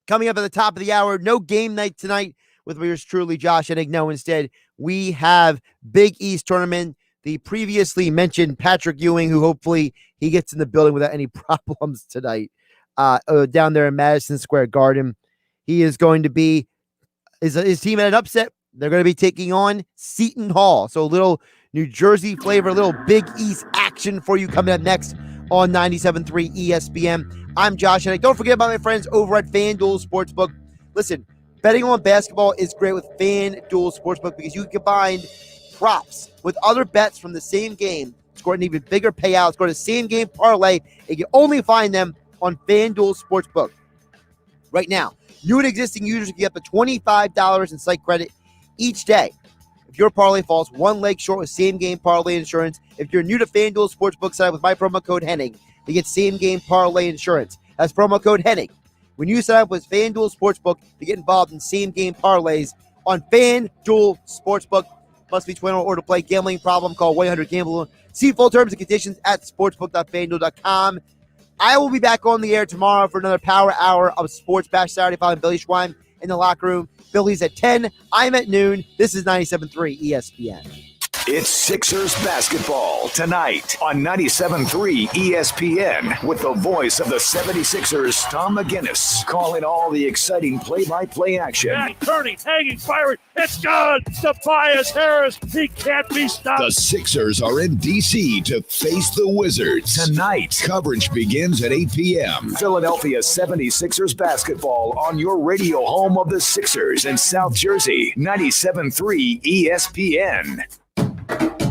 Coming up at the top of the hour, no game night tonight with yours truly, Josh Hennig. No, instead, we have Big East tournament. The previously mentioned Patrick Ewing, who hopefully he gets in the building without any problems tonight, down there in Madison Square Garden. He is going to be his team at an upset. They're going to be taking on Seton Hall. So a little New Jersey flavor, a little Big East action for you coming up next on 97.3 ESPN. I'm Josh Hennig. Don't forget about my friends over at FanDuel Sportsbook. Listen, betting on basketball is great with FanDuel Sportsbook because you can combine props with other bets from the same game, score an even bigger payout, score the same game parlay, and you can only find them on FanDuel Sportsbook. Right now, new and existing users can get up to $25 in site credit each day if your parlay falls one leg short with same-game parlay insurance. If you're new to FanDuel Sportsbook, sign up with my promo code Hennig to get same-game parlay insurance. That's promo code Hennig. When you sign up with FanDuel Sportsbook to get involved in same-game parlays on FanDuel Sportsbook, must be 21 or to play. Gambling problem, call 1-800-GAMBLER. See full terms and conditions at sportsbook.fanduel.com. I will be back on the air tomorrow for another power hour of Sports Bash Saturday, following Billy Schwein in the locker room. Billy's at 10. I'm at noon. This is 97.3 ESPN. It's Sixers basketball tonight on 97.3 ESPN with the voice of the 76ers, Tom McGinnis, calling all the exciting play-by-play action. Back, turning, hanging, firing. It's gone. Tobias Harris. He can't be stopped. The Sixers are in D.C. to face the Wizards. Tonight, coverage begins at 8 p.m. Philadelphia 76ers basketball on your radio home of the Sixers in South Jersey, 97.3 ESPN.